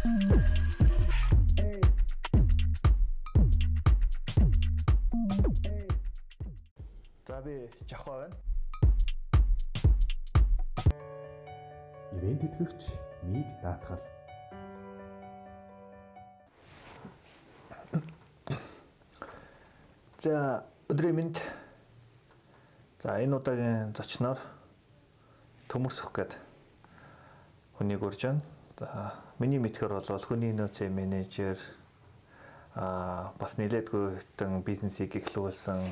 За би Жохоо байна. Ивент тэтгэгч Миг даатгал. За өдрийн мэнд. За энэ удаагийн зочноор Төмөрсөх гээд хүнийг урьж байна. За миний мэдхээр бол хүний нөөцийн менежер бас нэлээдгүй хитэн бизнесийг эхлүүлсэн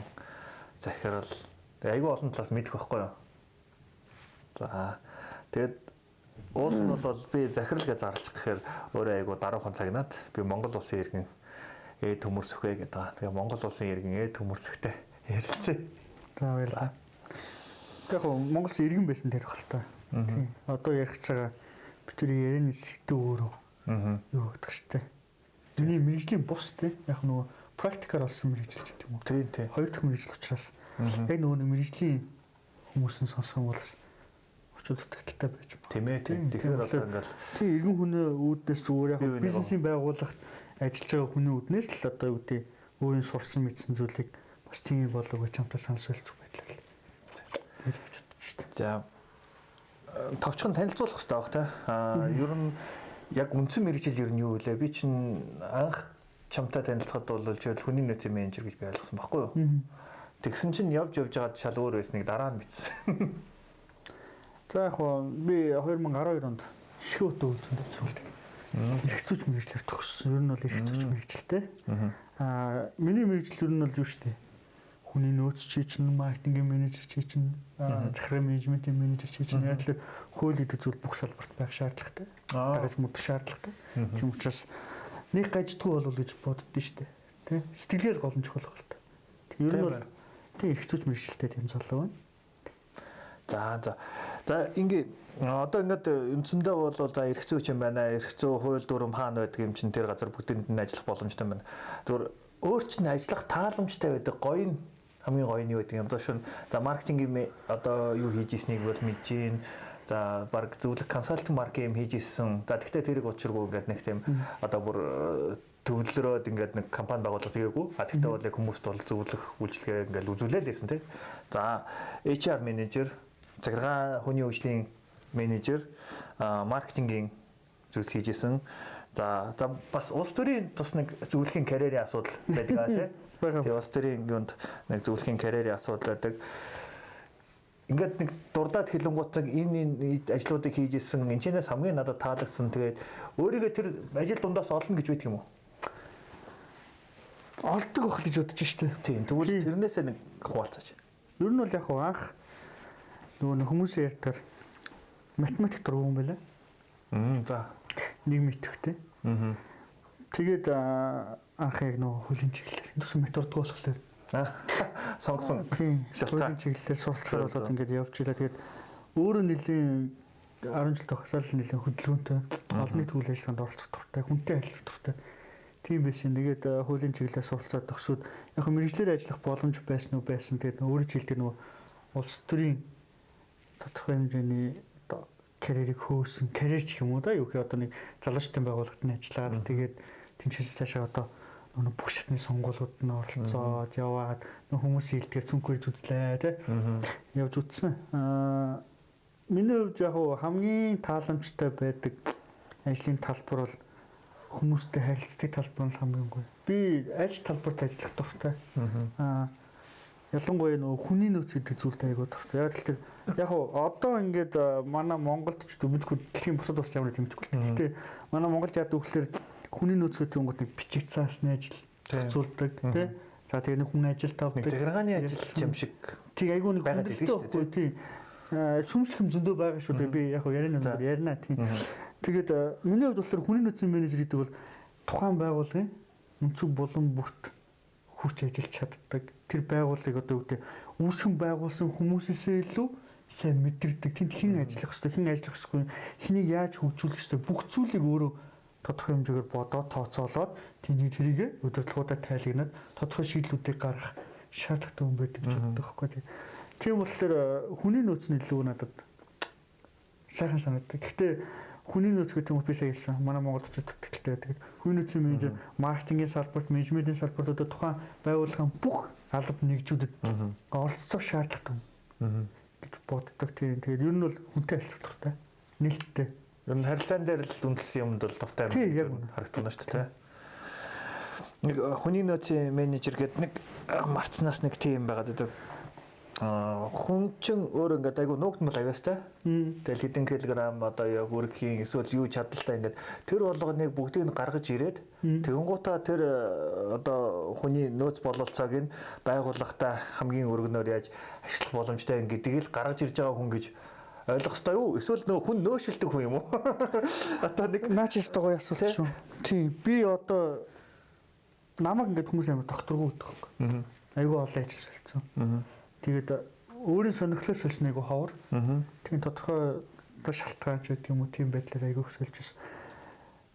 захирал айгүй олон талаас мэдэх байхгүй юу. За тэгээд уул нь бол би захирал гэж зарлах гэхээр өөрөө айгүй даруухан цагнаад би Монгол улсын иргэн Төмөрсөх гэдэг байгаа. Тэгээ Монгол улсын иргэн Төмөрсөхтэй ярилцъя. За баярлалаа. Яг нь Монгол улсын иргэн байсан тэр хэл та. Тийм. Одоо ярих гэж байгаа бидний ярианы сэдв өөрөө. Юу гэдэг штэ. Миний мэрэгжлийн бус тийм яг нөгөө практикаар олсон мэрэгжил гэдэг юм уу? Тийм. Хоёр дахь мэрэгжил учраас яг нөгөө мэрэгжлийн хүмүүсийн сонссон болоос очоод утгатай байж байна. Тийм ээ. Тэгэхээр одоо ингээл тийм иргэн хүний үүднээс зүгээр яг бизнесийн байгууллагт ажиллаж байгаа хүний үүднээс л одоо юу гэдэг өөрийн сурсан мэдсэн зүйлийг бас тийм болов гэж хамтаа санал солилцох байдлаа л. За товчхон танилцуулах хэрэгтэй баг та. Ер нь яг үндсэн мэрэгжил ер нь юу вэ? Би чинь анх чамтай танилцахад бол хүний нөөцийн менежер гэж би ойлгосон байхгүй юу? Тэгсэн чинь явж байгаад шал өөр байсныг дараа нь мэдсэн. За яг би 2012 онд Шиотоо үзэнд төвчүүлдэг. Ирэх зүйч мэрэгчлэр төгссөн. Ер нь бол ирэх зүйч мэрэгчлээ. Миний мэрэгжил ер нь бол юу штэ. Хүний нөөц чинь, маркетингийн менежер чинь, захиргааны менежментийн менежер чинь яг л хууль идэх зүйл бүх салбарт байх шаардлагатай. Дагаж мэдэх шаардлагатай. Тийм учраас нэг гаждгүй болов гэж боддоо штэ. Тэ? Сэтгэлээр гол нь чухал байна. Ер нь бол тийм ирэх зүйч мэрэгчлээ тийм залуу байна. За ингээ одоо ингээд үндсэндээ бол за эрх зүйч юм байна. Эрх зүй хууль дүрм хаана байдаг юм чин тэр газар бүгдэнд нь ажиллах боломжтой байна. Зүгээр өөр чинь ажиллах тааламжтай байдаг гоё нь хамгийн гоё нь юу гэдэг юм одоо шин за маркетингийн одоо юу хийж ийснийг бол мэдэж гин. За баг зөвлөх консалтинг маркетинг хийж ийсэн. За тэгтээ тэрийг учиргүй ингээд нэг тийм одоо бүр төвлөрөөд ингээд нэг компани байгуулах гээгүй. Тэгтээ бол яг хүмүүст бол зөвлөх үйлчилгээ ингээд үзүүлээд байсан тийм. За HR менежер, захиргаа хүний хөгжлийн менежер, маркетингийн зүйлс хийж ийсэн. За бас улс төрийн тус нэг зөвлөхийн карьерийн асуудал байдаг тийм. Тэгээ улс төрийн юунд нэг зөвлөхийн карьерийн асуудал байдаг. Ингээд нэг дурдаад хэлэнгуутаг энэ ажлуудыг хийж исэн энэчнээс хамгийн надад таалагдсан. Тэгээд өөрийгөө тэр ажил дундаас олно гэж үйдэг юм уу? Олдог байх гэж бодож штэ. Тийм. Тэгвэл тэрнээсээ нэг хуваалцаач. Ер нь бол яг анх нөгөө хүмүүсийн ярьтаар математик дургуй юм байна. За. Нэг мэдхтэй. Тэгээд анх яг нөгөө хуулийн чиглэлээр төсөн мат дурдгуй болохоор сонгосон. Тийм. Хуулийн чиглэлээр суралцахаар болоод ингээд явж илаа. Тэгээд өөрөө нэлийн 10 жил төгсөөл нэлийн хөдөлгөөнтэй олонний төвлөрийн ажиллагаанд оролцох дуртай, хүнтэй ажиллах дуртай. Тийм байсан. Тэгээд хуулийн чиглэлээр суралцаад төгсөөд яг мэрэгчлэр ажиллах боломж байсан уу байсан. Тэгээд өөрөө жилдээ нөгөө улс төрийн тодорхой хэмжээний одоо карьерийг хөөсөн карьер гэх юм уу да юу гэх одоо нэг залуучдын байгууллагад нь ажиллаад тэгээд тэнцээс цаашаа одоо нөгөө бүх шатны сонгуулиуд нь оролцоод яваад хүмүүсийн хэлдгээр цүнхээр зүзлээ тий явж үтсэн. Миний хувьд яг хамгийн тааламжтай байдаг ажлын талбар бол хүмүүстэй харилцдаг талбар нь хамгийн гоё. Би аль талбарт ажиллах дуртай. Ялангуяа нөгөө хүний нөөц гэдэг зүйлтэй айгуу дуртай. Яг одоо ингээд манай Монголд ч мэдгүй дэлхийн бусад улс ямар юм мэдгүй. Гэхдээ манай Монголд яд өгөхлөөр хүний нөөц гэдэг нь нэг бичиг цаасны ажил зохицуулдаг тий. За тэгээ нэг хүн ажилд авдаг. Захиргааны ажил юм шиг. Тий айгуу нэг хүндрэлтэй байхгүй тий. Сүмжлэх юм зөндөө байгаа шүү дээ. Би яг ярина тий. Тэгээд миний хувьд болохоор хүний нөөцийн менежер гэдэг бол тухайн байгууллагын өнцөг болон бүрт хүч ажиллаж чаддаг. Тэр байгууллагыг одоо үгтэй үүсгэн байгуулсан хүмүүсээсээ илүү сайн мэдэрдэг. Тэнд хэн ажиллах ёстой, хэн ажиллах ёсгүй, хэнийг яаж хөгжүүлэх ёстой бүх зүйлийг өөрөө тодорхой хэмжээгээр бодоод тооцоолоод тэрийг удирдлагуудад тайлагнаад тодорхой шийдлүүдийг гаргах шаардлагатай хүн байдаг гэж боддог байхгүй. Тийм болохоор хүний нөөц нь илүү надад сайхан санагддаг. Гэхдээ хүний нөөц гэдэг юм би сая хэлсэн. Манай монголчууд тэтгэлтэй байдаг. Хүний нөөцийн менежер, маркетингийн салбарт, менежментийн салбарт одоо тухайн байгууллагын бүх алба нэгжүүдэд оролцох шаардлагатай гэж боддог. Тэгээд ер нь бол хүнтэй ажиллах дуртай. Нээлттэй. Ер нь харилцаан дээр л үнэлсэн юмд бол дуртай юм харагдана шүү дээ. Нэг хүний нөөцийн менежер гэдэг нэг марцнаас нэг тийм байгаад байдаг. Хүн чинь өөр ингээд айгу нуугдмал авьяастай. Тэгэл хэдэн килограмм одоо яг үргэхийн эсвэл юу чадaltaй ингээд тэр болгоныг бүгдийг нь гаргаж ирээд тэгэнгуутаа тэр одоо хүний нөөц бололцоог нь байгууллагатай хамгийн өргөнөөр яаж ашиглах боломжтой гэдгийг л гаргаж ирж байгаа хүн гэж ойлгох ёстой юу? Эсвэл нөө хүн нөөшилдэг хүн юм уу? Одоо нэг наач ястайгоо асуулт шүү. Тийм би одоо намайг ингээд хүмүүс амар докторгүй гэдэг. Айгу олон ажил солилцсон. Тэгээд өөрийн сонирхлоос солисныг ховор. Тийм тодорхой одоо шалтгаан ч гэдэг юм уу тийм байдлаар айгүйх солилцсон.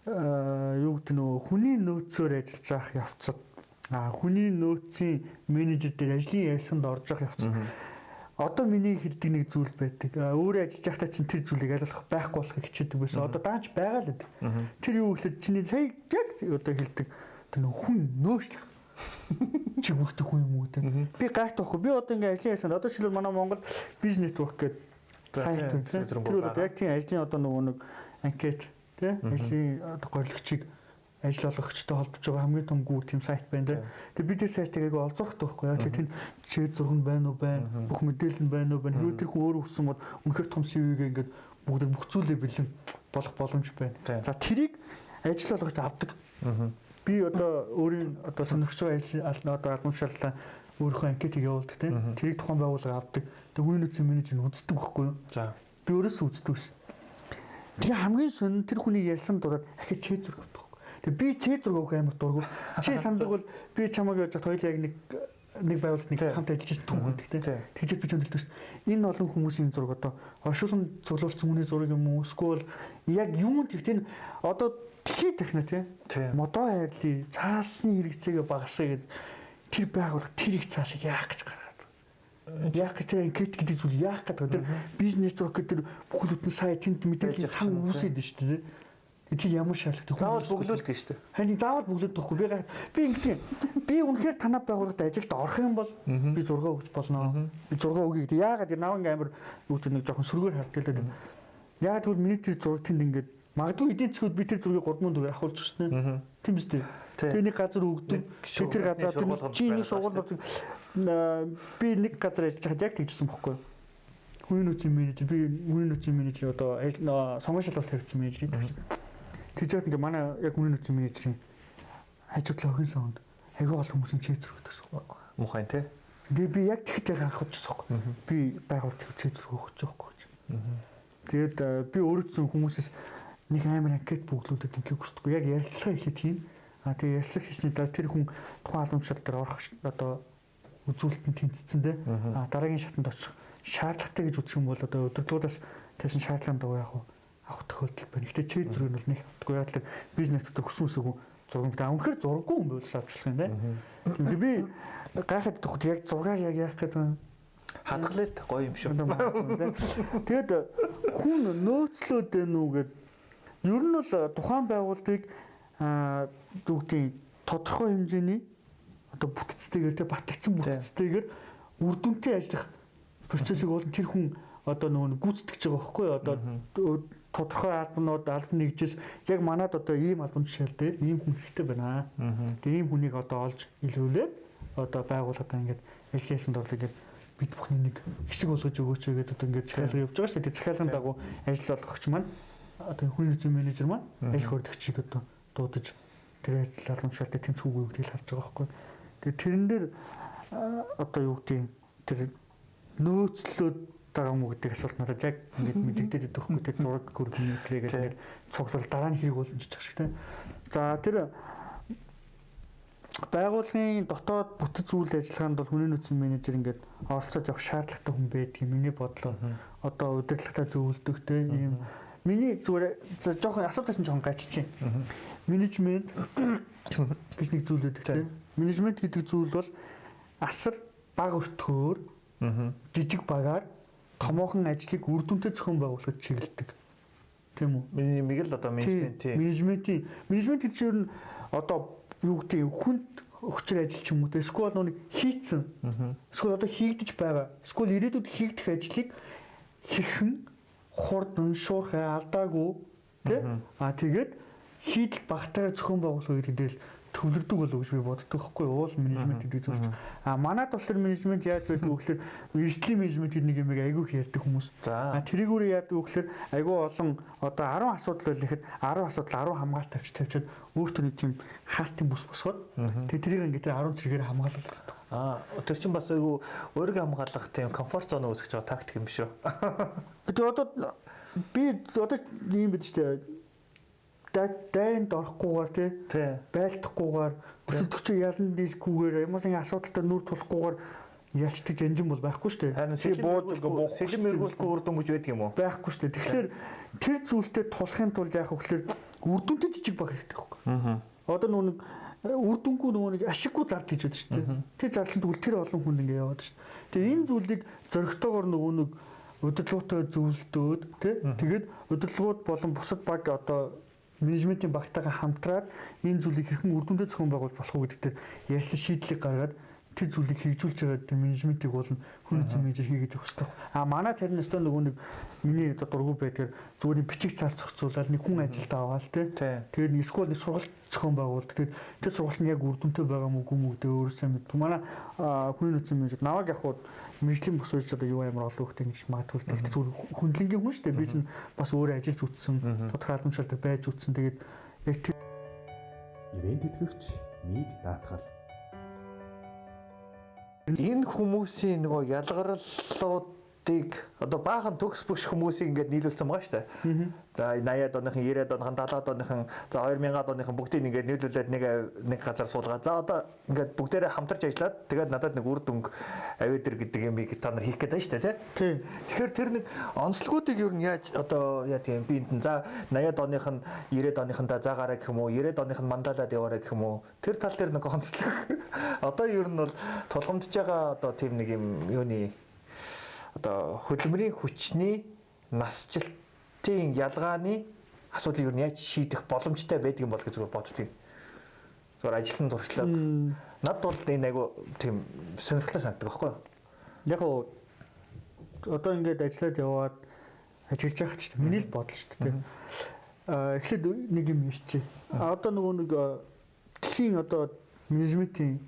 Юу гэдэг нөө хүний нөөцөөр ажиллаж явах явцад хүний нөөцийн менежер дээр ажлын ярилцлаганд орж явах явцад одоо миний хэлдэг нэг зүйл байдаг. Өөрөө ажиллаж байхдаа чинь тэр зүйлийг ойлгох байхгүй болохыг хичээдэг байсан. Одоо даанч байгаа л гэдэг. Тэр юу гэхэлээ чиний сая яг одоо хэлдэг тэр хүн нөөцлөх чи бүртэх хүн юм уу гэдэг. Би гайхтахгүй. Би одоо ингээ ажлын ясанд одоо шилбэл манай Монгол бизнес нэтворк гэдэг сайт байна. Тэр бол яг тийм ажлын одоо нөгөө нэг анкет тий ажлын одоо горилгочийг ажил олгогчтой холбож байгаа хамгийн том гүр тийм сайт байна. Тэгээ бид тэр сайтыг айгүй олзуурхдаг байхгүй яг тийм C6 байна уу байна. Бүх мэдээлэл нь байна уу байна. Хэрвээ тэр хүн өөрөө хүссэн бол үнэхээр том CV-гээ ингээд бүгд бүх зүйлээ бэлэн болох боломж байна. За тэрийг ажил олгогчтой авдаг. Би одоо өөрийн одоо сонирхож байгаа ажил одоо албамшааллаа өөрийнхөө анкетыг явуулдаг тийм. Тэрийг тухайн байгууллага авдаг. Тэгээ хүний нөөцийн менежер нь үздэг байхгүй юу? За. Би өөрөөсөө үздэг ус. Тэгээ хамгийн сонин тэр хүний ярьсан дураад ахиж C6 авдаг. Тэгээ би C6 авах амар дургу. Чи сандаг бол би чамайг яаж хоёул яг нэг байгууллагт нэг хамт ажиллаж байсан түүхэнд тийм. Тэгжээд би ч хэлдэг ус. Энэ олон хүмүүсийн зураг одоо оршуулганд цуглуулсан хүний зураг юм уу? Эсвэл яг юунд тэгтээ одоо дэлхийд техно тийм модоо хайрлаа цаасны хэрэгцээгээ багасгах гэдэг тэр байгууллага тэр их цаашаа яах гэж гаргаад. Яг тэр анкет гэдэг зүйл яах гэдэг тэр бизнес нэтворк гэдэг бүх бүтэн сайт тэнд мэдээлэл сан үүсээд шүү дээ. Тэр ямар шаардлагатай заавал бөглүүлдэг шүү дээ. Харин заавал бөглөөдөхгүй. Би ингэдэг. Би үнэхээр танай байгууллагад ажилд орох юм бол би 6 өгч болно. Би 6 өгье гэдэг. Яагаад тэр наван амир юу гэдэг нэг жоохон сүргээр хавталдаг. Яагаад гэвэл миний тэр зураг тэнд ингээд магадгүй эдийн засгууд би тэр зургийг 3000 төгрөг авахулж шнэ. Тийм биз дээ. Тэр нэг газар өгдөг. Тэр газар чи нэг сургууль болдог. Би нэг газар ажиллаж байхад яг тэгжсэн бохгүй. Хүний нөөцийн менежер би хүний нөөцийн менежер одоо сонгон шалгалт тавьсан менежер гэсэн. Тэгжээд ингээ манай яг хүний нөөцийн менежерийн хажуудлаа охин саунд айгүй олон хүмүүсийн чэйзэр өгдөг. Мухайн тий. Тэгээ би яг тэгтээ харах болчихсон. Би байгуулт чэйзэр өгөх гэж байхгүй. Тэгээд би өөрөөсөө хүмүүсээс нэг амар анкет бүглүүдэд ингээ хүсдэггүй. Яг ярилцлага хийхэд тийм. Тэгээ ярилцлага хийсний дараа тэр хүн тухайн албамшил дээр орох одоо үзүүлэлт нь тэнцсэн дээ. Дараагийн шатанд очих шаардлагатай гэж үзэх юм бол одоо удирдлагуудаас тавьсан шаардлагын дагуу яг авах тохиолдол байна. Гэхдээ чэйз зургийг бол нэг авахгүй. Яг л бизнес дотор хүссэн үсээгүү зураг та үнэхээр зураггүй юм бол авчлах юм байна. Тэгээд би гайхаад тоход яг зургаар яг яах гэдэг хадгалаад гоё юм шүү. Тэгээд хүн нөөцлөөд байна уу гэд ер нь бол тухайн байгууллагыг зүгтийн тодорхой хэмжээний одоо бүтцтэйгээр тэ батгдсан бүтцтэйгээр үр дүнтэй ажиллах процессыг бол тэр хүн одоо нөгөө гүйцэтгэж байгаа байхгүй одоо тодорхой албанууд албан нэгжээс яг манад одоо ийм албан тушаал дээр ийм хүн хэрэгтэй байна. Тэгээ ийм хүнийг одоо олж илрүүлээд одоо байгууллагад ингээд ажлын ясанд орлоо гэдэг бид бүхний нэг хэсэг болгож өгөөч гэдэг одоо ингээд захиалга явуулж байгаа шүү дээ. Захиалгын дагуу ажил олгогч маань одоо хүний нөөцийн менежер маань ажил хөдөлгчийг одоо дуудаж тэр ажил албан тушаалтыг тэмцэхүүгүй гэдгийг харж байгаа байхгүй. Тэгээ тэрэн дээр одоо юу гэдэг тэр нөөцлөөд байгаа юм уу гэдэг асуулт надад яг ингэж мэдэгдээд идэх юм тэр зураг координатыг ингээд цуглал дараа нь хэрэг болно гэж байгаа шиг тийм. За тэр байгууллагын дотоод бүтэц үйл ажиллагаанд бол хүний нөөцийн менежер ингээд оролцоод явах шаардлагатай хүн байдаг юм. Миний бодлоор одоо удирдлагатай зөвлөдөг тийм ийм миний зүгээр жоохон асуудалтай жоохон гачиж байна. Менежмент гэж нэг зүйл үүдэг тийм. Менежмент гэдэг зүйл бол асар бага өртгөөр жижиг багаар томоохон ажлыг үр дүнтэй зохион байгуулахад чиглэдэг Тийм үү? Минимиг л одоо менежментийн гэж чинь одоо юу гэдэг хүнд хүчээр ажиллаж юм уу те эсвэл нэг хийцэн эсвэл одоо хийгдэж байгаа эсвэл ирээдүйд хийгдэх ажлыг хэрхэн хурдан шуурхай алдаагүй те тэгээд шийдэл багтаараа зохион байгуулах гэдэг дээр төвлөрдөг болов гэж би боддог байхгүй уул менежмент гэдэг зүйл. Манайд болохоор менежмент яаж байдаг вэ гэхээр эрсдлийн менежмент гэдэг нэг юм айгүй их ярьдаг хүмүүс. Тэрийгүүр яадаг вэ гэхээр айгүй олон одоо 10 асуудал байл ихэд 10 асуудал 10 хамгаалт тавьчаад өөртөө нэг тийм хаалтын бүс босгоод тэгээд тэрийг ингээд 10 зэрэгээр хамгаалдаг. Тэр чинь бас айгүй өөрийгөө хамгаалах тийм комфорт зон үүсгэж байгаа тактик юм биш үү? Тэгээд одоо би одоо юм бид ч дайнд орохгүйгээр тий байлдахгүйгээр өсөлтөгч ялан дийлэхгүйгээр ямар нэгэн асуудалтай нүр тулахгүйгээр ялчдаг жанжин бол байхгүй шүү дээ. Харин сэлэм мэргүүлэхгүй үр дүн гэж байдаг юм уу? Байхгүй шүү дээ. Тэгэхээр тэр зүйлтэй тулахын тулд яах вэ гэхээр үр дүнтэй жижиг баг хэрэгтэй байхгүй. Одоо нэг үр дүнгүй нэг ашиггүй зардал гэж байдаг шүү дээ. Тэр зардал тэгвэл тэр олон хүн ингэ яваад шүү дээ. Тэгээ энэ зүйлийг зөрөгтэйгээр нэг удирдлагуудаа зөвлөдөөд тий тэгээд удирдлагууд болон бусад баг одоо менежментийн багтайгаа хамтраад энэ зүйлийг хэрхэн үр дүндээ зохион байгуулж болох уу гэдэг дээр ярьсан шийдлийг гаргаад тэр зүйлийг хэрэгжүүлж байгаа менежментийг бол хүн эзэн менежер хийгээд явах хэрэгтэй. Манай тарин өстөө нөгөө нэг миний дургу байдгаар зүгээр бичиг цаас зохицуулаад нэг хүн ажилдаа аваад тэгээд нэг эсвэл нэг сургалт зохион байгуулалт. Тэгээд тэр сургалт нь яг үр дүнтэй байгаа мүү гүм үгдээ өөрөөсөө мэд. Манай хүн эзэн менежер наваг явах мэржлийн бос үеч одоо юу амар олон хүүхдээ ингэж магадгүй тэгт зүгээр хүндлэнгийн хүн шүү дээ. Би чинь бас өөрөө ажиллаж үтсэн, тодорхой албамшаалтай байж үтсэн. Тэгээд яг тэр ивент итгэгч миг даатгал. Энэ хүмүүсийн нөгөө ялгарлуудыг одоо баахан төгс бүгш хүмүүсийг ингээд нийлүүлсэн байгаа шүү дээ. За 80-аад оныхан, 90-аад оныхан, 70-аад оныхан, за 2000-аад оныхан бүгдийг ингээд нийлүүлээд нэг газар суулгаад. За одоо ингээд бүгдээрээ хамтарч ажиллаад тэгээд надад нэг үр дүнг авидэр гэдэг юмыг та нар хийх гээд байна шүү дээ, тий. Тэгэхээр тэр нэг онцлогуудыг юу нь яаж одоо яа тийм би энэ за 80-аад оных нь 90-аад оныхандаа заагаараа гэх юм уу, 90-аад оных нь мандалаад яваараа гэх юм уу. Тэр тал дээр нэг онцлог. Одоо юу нь бол тулгамдж байгаа одоо тийм нэг юм юуны одоо хөдөлмөрийн хүчний насжилтын ялгааны асуудлыг юу нь яаж шийдэх боломжтой байдаг юм бол гэж зүгээр боддгийг. Зүгээр ажилласан туршлага. Над бол энэ айгу тийм сонирхолтой санагддаг байхгүй юу? Яг уу одоо ингээд ажиллаад яваад ажиллаж байгаа ч миний л бодол шүү дээ. Эхлээд нэг юм ярьчих. Одоо нөгөө нэг дэлхийн одоо менежментийн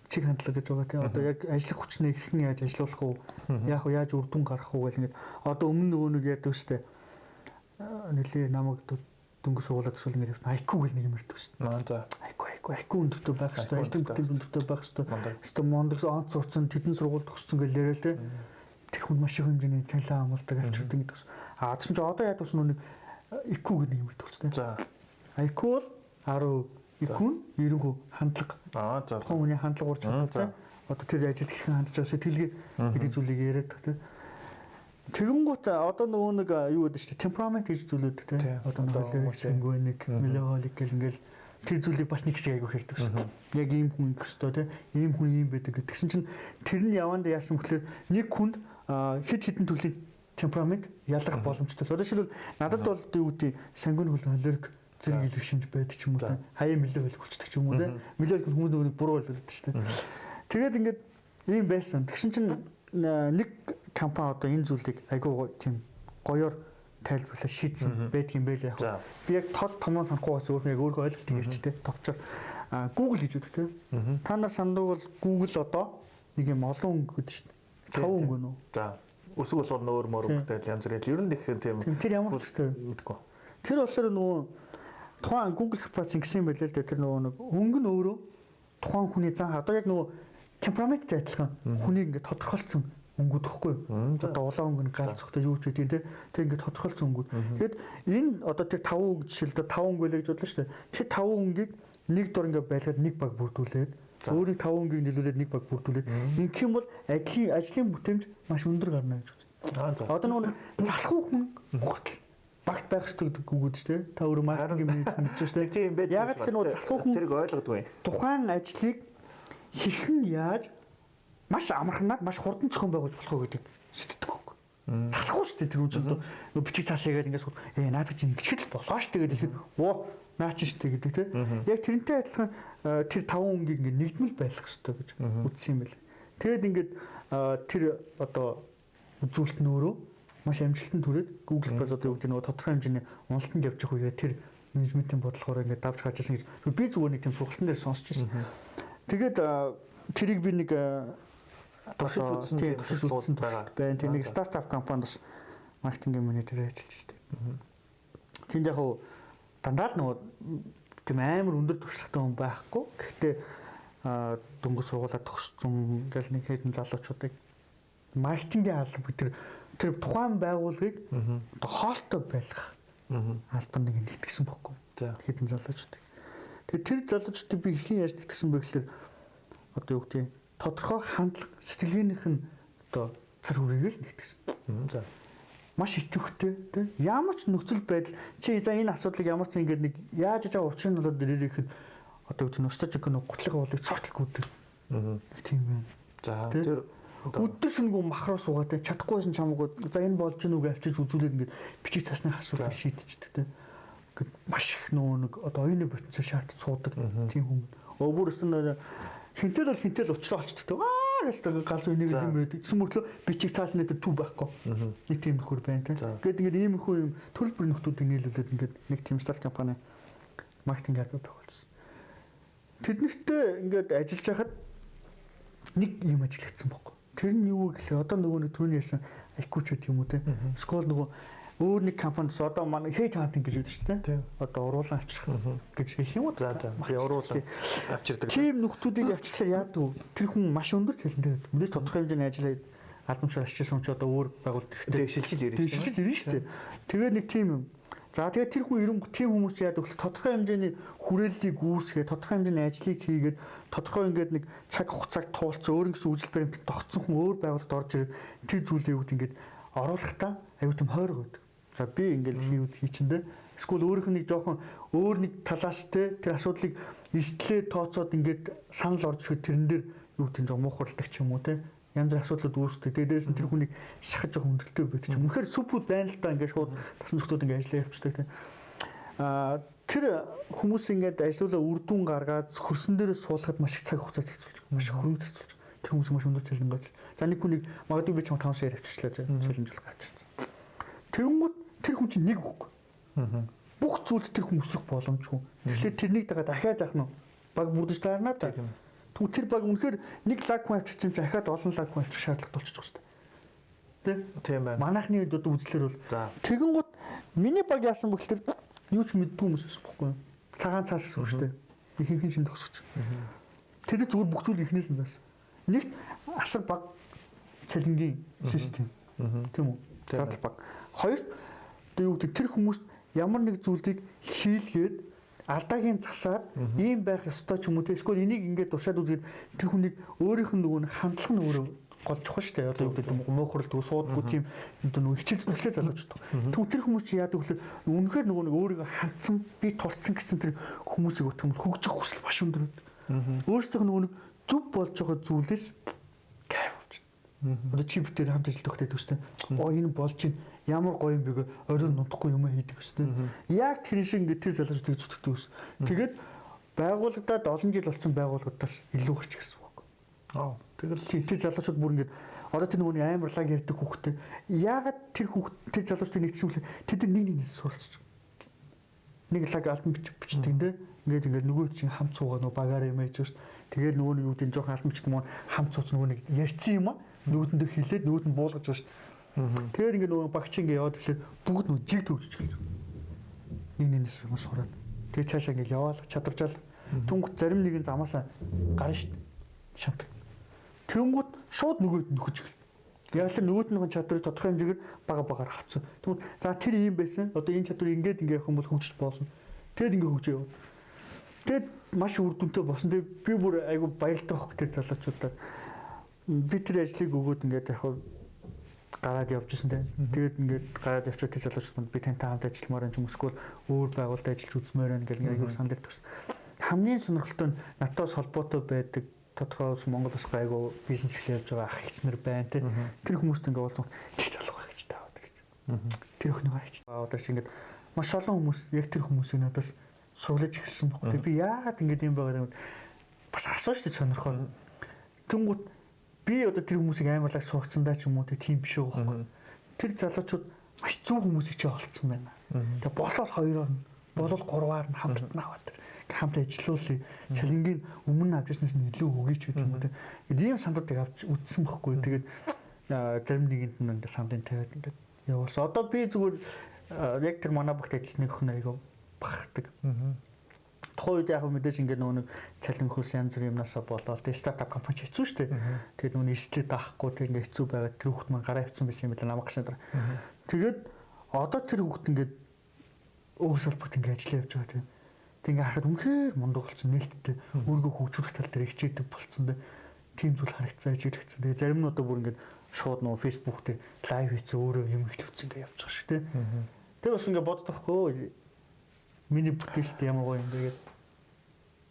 чиг хандлага гэж байгаа тийм одоо яг ажиллах хүчнээ хэрхэн яаж ажилуулах уу яг уу яаж үр дүн гаргах уу гэх ингээд одоо өмнө нөгөө нэг яадаг штэ нэлээ намайг дөнгөс суулаад эсвэл ингээд IQ гэл нэг юм ярьдаг штэ за IQ өндөртэй байх штэ ажлын бүтээл өндөртэй байх штэ өстө мондос онц сурцсан тэдэн сургууль төгссөн гэл яриа л те тэр хүн маш их хэмжээний цалин амлдаг авчирдаг гэдэг. Тэгсэн чи одоо яадаг ш нүг IQ гэл нэг юм ярьдаг штэ за IQ бол 10 IQ нь 90% хандлага. За. Хүний хандлага урч чадвар. Одоо тэр ажилд хэрхэн хандж байгаа сэтгэлгээ гэдэг зүйлийг яриад байгаа тийм. Тэгэнгუთ одоо нөгөө нэг юу гэдэг чинь темперамент гэж зүйлүүд тийм. Одоо нөгөө sanguinic, melancholic гэл ингээл тэр зүйлийг бас нэг хэсэг айгуу хэрдэг шүү. Яг ийм хүн их өстой тийм. Ийм хүн ийм байдаг гэдгсэн чинь тэр нь явандаа яасан гэхээр нэг хүнд хэд хэдэн төрлийн темперамент ялгах боломжтой. Одоо жишээлбэл надад бол юу гэдэг sanguinic холерик зэрэг илүү шинж байдаг ч юм уу те хаяа мэлээ хөл хүчдэг ч юм уу те мэлээ хүмүүс нөгөө буруу болоод шүү дээ. Тэгээд ингээд ийм байсан. Тэгсэн чинь нэг компани одоо энэ зүйлийг айгүй тийм гоёор тайлбарлаж шийдсэн байдгийн байлаа яг. Би яг томоо санахгүйгаас өөрөө яг өөрөө ойлголтыг ярьч те товчор Google гэж үүдэг те. Та нар санддаг бол Google одоо нэг юм олон өнгө гэдэг шүү дээ. 5 өнгө нөө. За өсөг болгоо нөөр мөр өнгөтэй янз бүр ер нь их тийм тэр ямар ч мэдгүй. Тэр болохоор нөгөө тухайн Google корпорац ингэсэн юм байлаа л дээ тэр нөгөө нэг өнгө нь өөрөө тухайн хүний зан одоо яг нөгөө темпераменттэй адилхан хүнийг ингээд тодорхойлцсон өнгөд гэхгүй юу. Одоо улаан өнгө нь галзахтай юу ч үгүй тийм тэг ингээд тодорхойлцсон өнгө. Тэгэд энэ одоо тэр 5 өнгө жишээлдээ 5 өнгө байлаа гэж бодлоо шүү дээ. Тэр 5 өнгийг нэг дор ингээд байлгаад нэг баг бүрдүүлээд өөрийг 5 өнгийг нийлүүлээд нэг баг бүрдүүлээд ингэх юм бол ажлын бүтээмж маш өндөр гарна гэж үзсэн. Одоо нөгөө залхуу хүн хүртэл багт байх хэрэгтэй гэдэг үг үү те та өөрөө маркетинг мэдэж шүү дээ. Тийм байд. Яг л нөгөө залхуу хүн тэрийг ойлгодгүй. Тухайн ажлыг хэрхэн яаж маш амархнаад маш хурдан зохион байгуулж болох вэ гэдэг шийддэг байхгүй. залахгүй шүү дээ тэр үчинд нөгөө бичиг цаашаа гээд ингээс наад чи ингэчл болоо шүү тэгээд ихэд оо наа чи шүү дээ гэдэг те. Яг тэрнтэй адилхан тэр 5 өнгийг ингэ нэгдмэл байх хэрэгтэй гэж үзсэн юм байна. Тэгээд ингээд тэр одоо үзүүлэлт нь өөрөө маш амжилтанд хүрээд Google Plus одоо юу гэдэг нөгөө тодорхой хэмжээний уналтанд явж байгаа үеэ тэр менежментийн бодлогоор ингээд давж гарч ирсэн гэж би зүгээр нэг тийм сургалтын дээр сонсч ирсэн. Тэгээд тэрийг би нэг туршиж үзсэн байгаа. Тэр нэг стартап компанид бас маркетингийн менежер ажиллаж байна. Тэнд яг дандаа л нөгөө тийм амар өндөр туршлагатай хүн байхгүй. Гэхдээ дөнгөж сургуулаа төгссөн гэл нэг хэдэн залуучуудыг маркетингийн алба тэр тухайн байгууллагыг одоо хоолтой байлгах албан нэг нэгтгэсэн бохгүй. Хэдэн залуучууд. Тэгээд тэр залуучуудыг би хэрхэн яаж нэгтгэсэн бэ гэхээр одоо юу гэдэг тодорхой хандлага сэтгэлгээнийх нь одоо цар хүрээгээ л нэгтгэсэн. Маш итвэхтэй тийм ямар ч нөхцөл байдал чи за энэ асуудлыг ямар ч ингэдэг нэг яаж байгаа учир нь болоод ирэхэд одоо юу гэдэг nostalgic нэг гутлага болыг цогтлох үүдээ. Тийм байна. За тэр өдөр шөнөгүй махруу суугаад чадахгүйсэн чамаагүй за энэ болж гэнэ үг авчиж үзүүлээд ингээд бичиг цасны асуудал шийдчихдэг тийм. Гэт маш их нэг одоо оюуны ботцоо шаардж суудаг тийм хүн. Өөрөөсөө хинтэл бол хинтэл уучраа олчдаг. Ястаа галзуу энийг юм байдаг. Тэс мөртлөө бичиг цаасны дээр төв байхгүй. Нэг тийм нөхөр байна тийм. Гэт ингээд ийм хөө юм төрөл бүр нөхдүүдийг нийлүүлээд ингээд нэг тийм старт компани маркетинг арга байх болсон. Тэднэртэй ингээд ажиллаж байхад нэг юм ажиллагдсан байхгүй. Тэр нь юу гэхлээр одоо нөгөө нэг түрүүний ярьсан айкучуд юм уу те. Скол нөгөө өөр нэг компаниас одоо манай хейт хантинг гэж үүдэж шүү дээ. Одоо уруулан авчрах гэж хэлэх юм уу? За тэгээ уруулан авчирдаг. Тийм нөхдүүдийг авчирчаар яадаг вэ? Тэр хүн маш өндөр цалинтай. Мэдээж тодорхой хэмжээний ажиллаад албамшаар ашигласан ч одоо өөр байгууллага хэрэгтэй шилжил ирнэ шүү дээ. Тэгээ нэг тийм юм. За тэгээ тэр хүн ирэнгүү тийм хүмүүс яадаг вэ? Тодорхой хэмжээний хүрээллийг үүсгээд, тодорхой хэмжээний ажлыг хийгээд, тодорхой ингээд нэг цаг хугацааг туулцсан өөр нэгэн үйлдэл баримтад тогтсон хүн өөр байгууллагад орж ирээд тэр зүйлийг ингээд оруулахдаа аюу тийм хойрог байдаг. За би ингээд хийчиндээ эсвэл өөрийнх нь нэг жоохон өөр нэг талаас те тэр асуудлыг эртлээ тооцоод ингээд санал орж ирэхэд тэрэн дээр юу гэдэг нь муухарладаг ч юм уу те янз бүрийн асуудлууд үүсдэг. Тэгээд дээрээс нь тэр хүнийг шахаж байгаа хүндрэлтэй байдаг ч юм. Үнэхээр сүпүүд байна л да ингээд шууд тасан зөвхөн ингээд ажиллаа явуулдаг те. Тэр хүмүүс ингээд ажлуулаа үр дүн гаргаад хөрсөн дээрээ суулгаад маш их цаг хугацаа зарцуулж маш их хөрөнгө зарцуулж тэр хүмүүс маш өндөр цалин гаргаж. За нэг хүнийг магадгүй би ч 5 сая авчирчлаа чөлөнжөл гарчсан. Тэгэнгүүт тэр хүн чинь нэг үгүй. Бүх зүйлд тэр хүн өсөх боломжгүй. Тэгэхээр тэрнийг дагаад дахиад авах нь баг бүрдэж таарна та. Тэгвэл тэр баг үнэхээр нэг лаг хүн авчирч юм чи дахиад олон лаг хүн авчирх шаардлагатай болчихж байгаа шүү дээ. Тийм байна. Манайхны үед одоо үзлэр бол тэгэнгүүт миний баг яасан бэ гэхээр юу ч мэдгүй хүмүүс байсан байхгүй юу? Цагаан цаас шүү дээ. Ихэнх шинэ төгсөж. Тэр зүгээр бүх зүйл ихнээс нь байсан. Нэгт асар баг цалингийн систем. Тийм үү? Задал баг. Хоёрт юу гэдэг тэр хүмүүст ямар нэг зүйлийг хийлгээд алдаагийн засаар ийм байх ёстой ч юм уу те эсвэл энийг ингээд туршаад үзгээд тэр хүнийг өөрийнх нь нөгөө хандлах нь өөрөө гол чухал шүү дээ. Одоо юу гэдэг муухралдгүй суудгүй тийм нөгөө хичээл зүрхлээ залуучдаг. Тэгвэл тэр хүмүүс чи яадаг вэ? Үнэхээр нөгөө нэг өөрийгөө хандсан би тулцсан гэсэн тэр хүмүүсийг утгах юм хөгжих хүсэл маш өндөр байдаг. Өөрсдийнх нөгөө нэг зүв болж байгаа зүйлээс кайф авч. Одоо чи битээр хамт ажиллах хэрэгтэй төстэй. Энэ болж байна. Ямар гоё юм бэ? Оройн нутахгүй юм хийдэг өстэй. Яг тэр шиг ингээд тэр залуучдыг зүтгэдэг ус. Тэгээд байгууллагадад олон жил болсон байгууллагуудаас илүү гарч ирсэн баг. Тэгэл тэр залуучууд бүр ингээд одоо тэр нөгөө амар лаг ярьдаг хүүхдээ яагаад тэр залуучдыг нэгтсэн вэ? Тэд нэг нэгнээс суралцж. Нэг лаг альбом бичдэг нэ. Ингээд нөгөө чинь хамт суугаа нөгөө багаар юм ээж шүү. Тэгээд нөгөө нэг юу гэдэг жоохон альбом бичдэг мөн хамт сууц нөгөө нэг ярьсан юм аа. Нөгөөдөн дээр хилээд нөгөөд нь буулгаж шүү. Тэгэхээр ингээд нөгөө багч ингээд яваад ирэхэд бүгд нөгөө жиг төгсөж эхэлж. Нэг нэгнээс юм сураад. Тэгээд цаашаа ингээд яваал чадваржаал. Түнгт зарим нэгэн замаасаа гарна шүү. Шамт. Тэнгүүд шууд нөгөөд нөхөж эхэл. Яг л нөгөөднийхэн чадварыг тодорхой хэмжээгээр бага авцсан. Тэгвэл за тэр ийм байсан. Одоо энэ чадвар ингээд явах юм бол хөгжиж болно. Тэгэд ингээд хөгжөө яваа. Тэгэд маш үр дүнтэй болсон. Тэгээд би бүр айгу баярлалтай хөх тэр залуучуудад би тэр ажлыг өгөөд ингээд яг гараад явж ирсэн те. Тэгээд ингээд гараад явчихад тэр залуучууд би тантай хамт ажилламаар юм эсвэл өөр байгууллагад ажиллаж үзмээр байна гэл айгу санал өгсөн. Хамгийн сонирхолтой нь натаас холбоотой байдаг тодорхой Монгол бас гайгүй бизнес хийж явж байгаа ах ихнэр байна те. Тэр хүмүүст ингээд уулзсан их залуу гэж. Тэр охиныг хайч. Одоо чи ингээд маш олон хүмүүс яг тэр хүмүүсийг надаас сурлаж эхэлсэн байхгүй. Би яагаад ингэж юм байгаа юм бас асууж тий сонирхоо. Тэнгүүт би одоо тэр хүмүүсийг амарлаг сургацсандаа ч юм уу тийм биш үү байхгүй. Тэр залуучууд маш зөв хүмүүсийг чи олцсон байна. Тэгээ болол хоёроор нь болол гурваар нь хамтдаа аваад хамт ажиллуулъя. Цалингийн өмнө авч ирснээс нь илүү өгөөч гэдэг юм уу. Ийм сандуудыг авч үтсэн байхгүй. Тэгээд зарим нэгэнд нь ингээд сандын тавиад ингээд явуулсан. Одоо би зүгээр яг тэр манай багт ажилласны охин айгаа бахархдаг. Тухайн үед яг мэдээж ингээд нөгөө цалин хөлс янз бүр юмнасаа болоод тэр стартап компани хэцүү шүү дээ. Тэгээд нөгөө нийслэлд даахгүй тэр ингээд хэцүү байгаад тэр хүүхд маань гараа авчихсан байсан юм байна намайг гашаа дараа. Тэгээд одоо тэр хүүхд ингээд өг салбарт ингээд ажиллаж явж байгаа тийм. Тэг ингээд харахад үнэхээр мундаг болсон нээлттэй өөргөө хөгжүүлэх тал дээр хичээдэг болсон дээ. Тим зүйл харагцсан ажиглагдсан. Тэгээд зарим нь одоо бүр ингээд шууд нөгөө фейсбુક дээр лайв хийсэн өөрөө юм ихлүүлсэн ингээд явж байгаа шүү дээ. Тэр бас ингээд боддохгүй миний бүтээгт ямар гоё юм бэ гэдэг.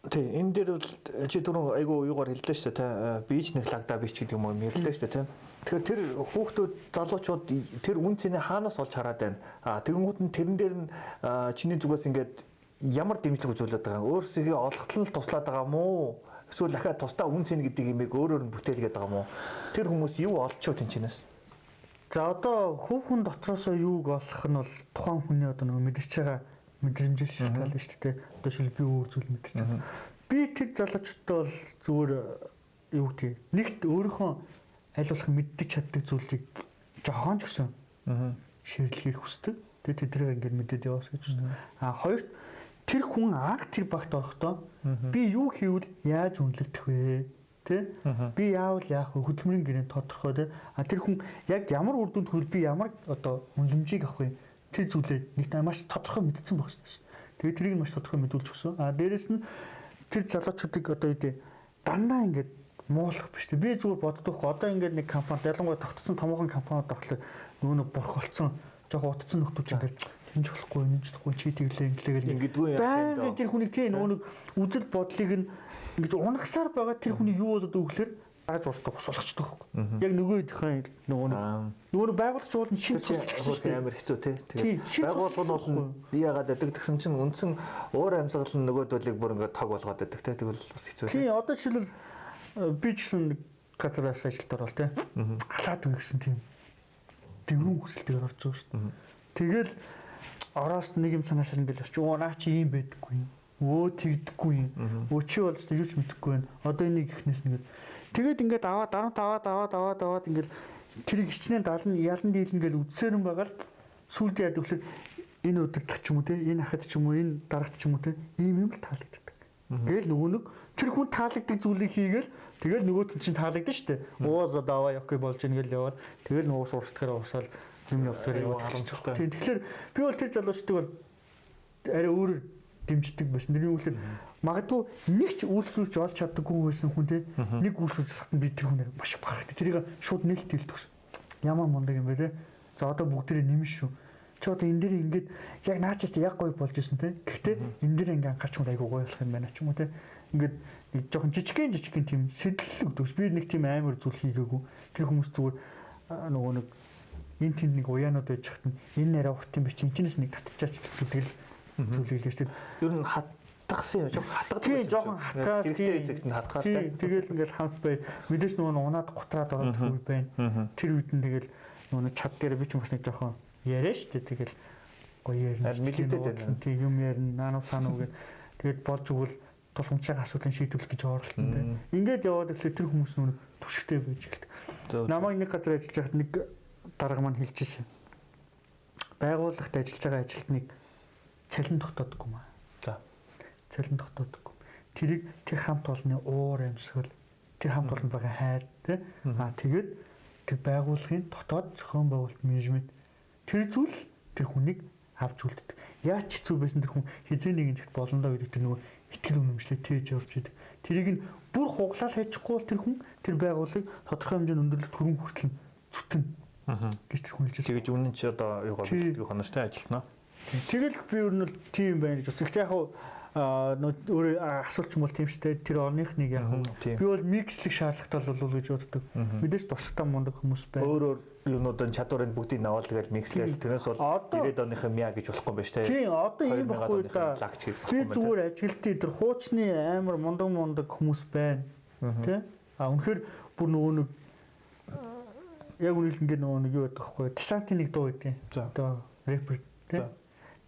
Тий, энэ дээр бол чи түрүү айгу юугаар хэллээ шүү дээ. Бич нэг лагдаа бич гэдэг юм уу нэрлээ шүү дээ. Тэгэхээр тэр хүүхдүүд залуучууд тэр үн цэнийг хаанаас олж хараад байна. Тэгэнгүүт нь тэрэн дээр нь чиний зүгээс ингээд ямар дэмжлэг үзүүлээд байгаа юм. Өөрсдөө олгохтол нь туслаад байгаа юм уу? Эсвэл дахиад тусдаа үн цэн гэдэг юмыг өөрөөр нь бүтээлгээд байгаа юм уу? Тэр хүмүүс юу олчоо тэнчнээс? За одоо хүүхэн дотроосоо юуг олох нь бол тухайн хүний одоо нөгөө мэдэрч байгаа мэдрэмжээс шалтгаална шүү дээ. Одоо шил би өөр зүйл мэдэрч байгаа. Би тэр залуучуудтай бол зүгээр юу гэдэг нэгт өөрийнхөө аль болох мэддэг чаддаг зүйлийг жоохон ч гэсэн ширлэхийг хүсдэг. Тэгээд тэднийг ингээд мэдээд яваас гэж байна. Хоёрт тэр хүн анх тэр багт орохдоо би юу хийвэл яаж үнэлэгдэх вэ? Тэ? Би яавал яах вэ? Хөдөлмөрийн гэрээ тодорхой тэ. Тэр хүн яг ямар үр дүнд хүрэл би ямар одоо үнэлэмжийг авах вэ? Тэр зүйлээ нэг маш тодорхой мэдсэн багш. Тэгээд тэрийг маш тодорхой мэдүүлж өгсөн. Дээрэс нь тэр залуучуудыг одоо үгүй дандаа ингээд муулах биш үү? Би зүгээр боддог. Одоо ингээд нэг компани ялангуяа тогтсон томоохон компаниуд авахлаа нөгөө нэг бурх болсон жоохон утцсан нөхдүүд ингээд хинж болохгүй чи тэглээ инглээгээл ингэдэггүй яах юм. Тэр хүнийг тийм нөгөө нэг үзэл бодлыг нь ингэж унагсаар байгаа тэр хүний юу болоод өглөөр ааж уусдаг босолгочдөг. Яг нөгөөдхийн нөгөө байгууллагч бол шинэ цус амар хэцүү тий. Тэгээд байгууллага нь бол яагаад гэдэг тэгсэн чинь үндсэн уур амьсгал нь нөгөөдөлийг бүр ингээд таг болгоод байдаг тий. Тэгвэл бас хэцүү. Тий одоо жишээлбэл би ч гэсэн газраас ажилд орвол тий. Халаад үгсэн тийм дэврэн хүсэлтээр орж байгаа шүү дээ. Тэгэл ороос нэг юм санаашаа ингээд очиж наа чи ийм байдаггүй юм. Тэгдэггүй юм. Чи бол ч юу ч мэдэхгүй байна. Одоо энийг ихнээс нэгэд тэгээд ингээд аваад ингээд тэрийг хичнээн ялан дийлэн гэж үдсээр юм байгаа л сүүлд яад өглөө энэ өдөрлөх ч юм уу те энэ хахад ч юм уу энэ дарагт ч юм уу те ийм юм л таалагддаг. Тэгэл нөгөө нэг тэр хүн таалагддаг зүйлийг хийгээл тэгэл нөгөөд чинь таалагдсан шүү дээ. За даваа явах болж ийн гэл яваад тэгэл нөгөө сурсдгаар уусаал юм явдгаар яваад харамсалтай. Тэгэхээр би бол тэр залуучдыг бол арай өөрөөр дэмждэг байсан. Тэрний үлээр магадгүй нэг ч үйлчлүүлж олж чаддаггүй байсан хүн те нэг үйлчлүүлж би тэр хүнээр маш бахархдаг. Тэрийг шууд нээлт хэлдэг. Ямар мундаг юм бэ те. За одоо бүгдээрээ нэмэн шүү. Чи одоо энэ дээр ингээд яг наачаас яг гоё болж исэн те. Гэхдээ энэ дээр ингээд анхаарч хүн айгуу гоё болох юм байна ч юм уу те. Ингээд нэг жоохон жижигхэн тийм сэтлэл өгдөг. Би нэг тийм амар зүйл хийгээгүй. Тэр хүмүүс зүгээр нөгөө нэг энэ тийм нэг уяанууд байж хат энэ нэрээ урт юм биш чи энэчнээс нэг татчихаач гэдэг зүйлийг л шүү. Ер нь хатгсан юм жоохон хатгадаг. Тийм жоохон хатгаад хэрэгтэй эзэгт нь хатгаатай. Тэгэл ингээл хамт бай. Мэдээж нөгөө унаад гутраад ороод үе байна. Тэр үед нь тэгэл нөгөө чад дээр би ч бас нэг жоохон яриа шүү. Тэгэл гоё ярина. Мэдээтэй байна. Тийм юм ярина. Наануу цаана үгээд тэгээд болж өгвөл тулгамчаар асуудлыг шийдвэрлэх гэж оролдсон. Ингээд яваад ихлээр тэр хүмүүс нүг түшигтэй байж эхэлдэг. Намайг нэг газар ажиллаж байхад нэг дарга маань хэлж ирсэн. Байгууллагт ажиллаж байгаа ажилтныг цалин тогтоодгүй маа. За. Цалин тогтоодгүй. Тэрийг тэр хамт олонны уур амьсгал, тэр хамт олонд байгаа хайр тий. Тэгээд тэр байгууллагын дотоод зохион байгуулалт менежмент тэр зүйл тэр хүнийг авч үлддэг. Яаж ч хэцүү байсан тэр хүн хизээ нэгэн зэгт болондоо гэдэг тэр нөгөө итгэл үнэмшлээ тээж явж идэг. Тэрийг нь бүр хуглаал хайчихгүй бол тэр хүн тэр байгууллагыг тодорхой хэмжээнд өндөрлөлт хөрөнгө хүртэл зүтгэн. Гэж тэр хүн хэлж. Тэгэж үнэн чи одоо юугаар бэлтгэх ханаас тэ ажилтнаа. Тэгэл би ер нь тийм байна гэж үзсэн. Гэхдээ яг өөр асуулт юм бол тийм шүү дээ. Тэр орных нэг яг. Би бол микслэх шаардлагатай бол гэж боддог. Мэдээж туршлагатай мундаг хүмүүс байна. Өөр юунуудын чадварыг бүгдийг наваад тэгэл микслээл тэрнээс бол 90-ад оныхын мя гэж болохгүй юм байна шүү дээ. Тийм одоо ийм байхгүй да. Би зүгээр ажилтны тэр хуучны амар мундаг хүмүүс байна. Тэ? Үнэхээр бүр нөгөө нэг яг үнэхээр ингээд нөгөө нэг юу байдаг байхгүй. Десантын нэг дуу байдیں۔ Одоо рэпер тэ?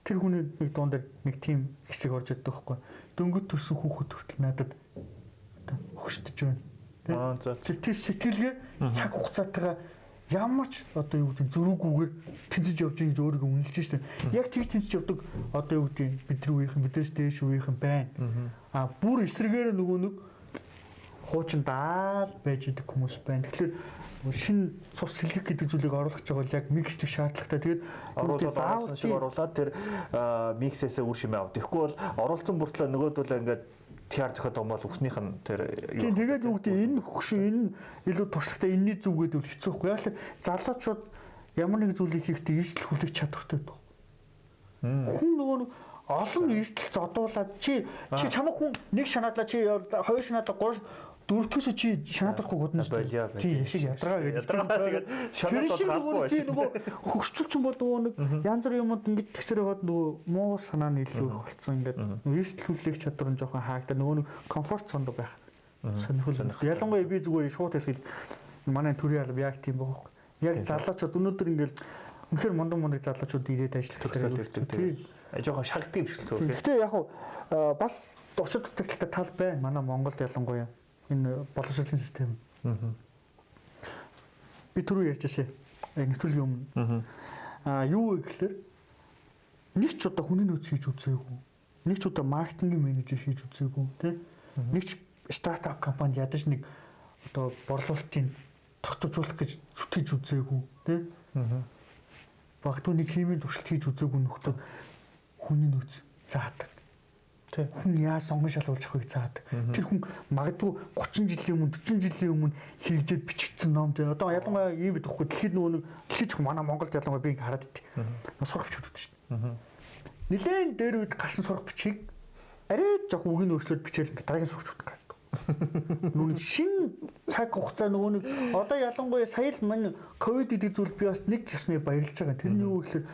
Тэр хүний нэг дуун дээр нэг тим хэсэг орж идэх байхгүй. Дөнгөж төрсөн хүүхэд хүртэл надад өгчдөж байна. Тэр сэтгэлгээ цаг хугацаатайгаа ямар ч одоо юу гэдэг зөрүүгүйгээр тэнцэж явж байгаа гэж өөрийгөө үнэлж штэ. Яг тийч тэнцэж явдаг одоо юу гэдэг бидний үеийнхэн бидээс дээш үеийнхэн байна. Бүр эсрэгээр нөгөө нэг хуучин даал байж идэх хүмүүс байна. Тэгэхээр шинэ цус сэлгэх гэдэг зүйлийг оруулах гэж байгаа бол яг микстэй шаардлагатай. Тэгээд заавал шиг оруулаад тэр миксээсээ үр шимээ авах. Тэгэхгүй бол оруулсан бүртлээ нөгөөдөл ингээд тиар зөхөд юм бол өснийх нь тэр тийм тэгээд юу гэдэг энэ хөгшин энэ илүү туршлагатай энэний зүг гэдэг бол хэцүү байхгүй. Яг л залуучууд ямар нэг зүйлийг хийхдээ эрсдэл хүлээх чадвартай байдаг. Хүн нөгөө олон эрсдэл зодуулаад чи чамаг хүн нэг шанаадлаа чи хоёр шанаадлаа гурав дөрөвдөгөөс чи шанаадахгүй гудна болио. Тийм шиг ядаргаа тэгээд шанаадлаа харахгүй байна. Тийм нөгөө хөгшчүүлсэн бол нөгөө нэг янз бүрийн юмуд ингэж тэгсэр яваад нөгөө муу санаа нь илүү их болцсон ингээд эрсдэл хүлээх чадвар нь жоохон хаагдаа нөгөө нэг комфорт зонд байх. Сонирхол. Ялангуяа би зүгээр шууд хэлхий манай төрийн алба яг тийм байхгүй. Яг залуучууд өнөөдөр ингээд үнэхээр мундаг залуучууд ирээд ажиллах хэрэгтэй. Тийм. Жоохон шагддаг юм шиг л. Гэтэ яг бас туршид дутагдaltaй тал байна. Манай Монголд ялангуяа энэ боловсролын систем. Би түрүү ярьжсэн. Нэвтрүүлгийн өмнө. Юу вэ гэхээр нэг ч удаа хүний нөөц хийж үзээгүй. Нэг ч удаа маркетингийн менежер хийж үзээгүй, тэ? Нэг ч стартап компанид ядаж нэг одоо борлуулалтын тогтоожуулах гэж зүтгэж үзээгүй, тэ? Багтуу нэг химийн туршилт хийж үзээгүй нөхдөд хүний нөөц заадаг. Хүн яаж сонгон шалгуулж авахыг заадаг. Тэр хүн магадгүй 30 жилийн өмнө 40 жилийн өмнө хэрэгжээд бичигдсэн ном тэ. Одоо ялангуяа ийм байдаг хгүй. Дэлхийд нөгөө дэлхийд манай Монголд ялангуяа би хараад идэв. Сурах бичүүд байдаг шүү дээ. Нилээн дээр үед гарсан сурах бичгийг арай жоох үгийн өөрчлөлт бичээл дараагийн сурах бичүүд гардаг. Нүн шин цаг хугацаа нөгөө нэг одоо ялангуяа сая л мань ковид гэдэг зүйл би бас нэг ёсны баярлж байгаа. Тэрний юу гэхээр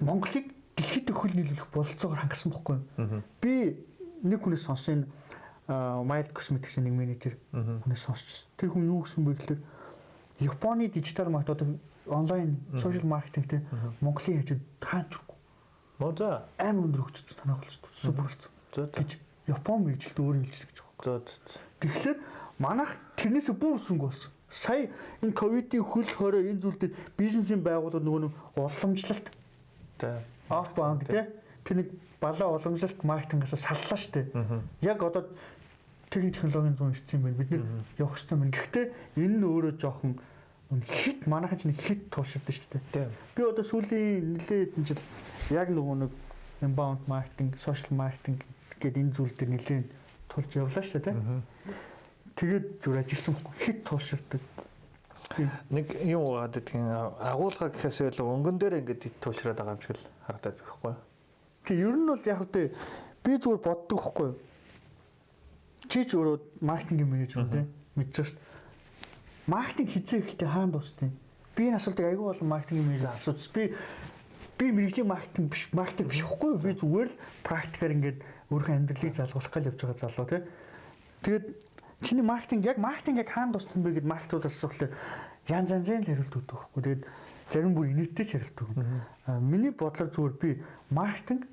Монголыг дэлхийд хөл нийлүүлэх бололцоогоор хангасан байхгүй юу? Би нэг хүнээс сонсон Mild Cosmetics-ийн нэг менежер хүнээс сонсчихсон. Тэр хүн юу гэсэн бэ гэхээр Японы дижитал маркет одоо онлайн сошиал маркетингтэй Монголын хажууд таанчгүй. Модо амар өндөр хөгжсөн танах болчихсон. Супер болсон. Гэж Япон мэрэгжилт өөрөө хэлсэн гэж байна. Тэгэхээр манайх тэрнээсээ бүр өсөнгө болсон. Сая энэ ковидын хөл хорой энэ зүйл дээр бизнесийн байгууллагууд нөгөө нэг уламжлалт outbound тэр нэг балаа уламжлалт маркетингаас саллаа штэ. Яг одоо технологийн зүүн ирсэн юм байна. Бид нэр явах хэрэгтэй байна. Гэхдээ энэ нь өөрөө жоохон хит манайхан ч нэг хит тууширдаг штэ. Би одоо сүүлийн нэлээд энэ жил яг нөгөө нэг inbound marketing, social marketing гэдэг энэ зүйл дээр нэлээд тулж явлаа штэ. Тэгээд зүгээр ажилласан хит тууширдаг. Нэг юм уугаад гэдгийг агуулга гэхээс илүү өнгөн дээр ингээд туушраад байгаа юм шиг л харагдаад байгаа байхгүй. Тэг ер нь бол яг үгүй би зүгээр боддог байхгүй. Чи ч өөрөө маркетингийн менежер үү мэдчихэж шүү дээ. Маркетинг хизээ ихтэй хаана дуусна? Би энэ асуултыг аягүй болон маркетингийн менежер асууж би мэрэгжлийн маркетинг биш байхгүй. Би зүгээр л практикаар ингээд өөрийнхөө амьдралыг залгуулах гэж явж байгаа залуу тий. Тэгээд чиний маркетинг яг хаана дуусна бэ гэд маркетуудаас асуухлаа янз янзын хариулт өгдөг байхгүй. Тэгээд зарим бүр инээдтэй ч хариулт өгнө. Миний бодлоор зүгээр би маркетинг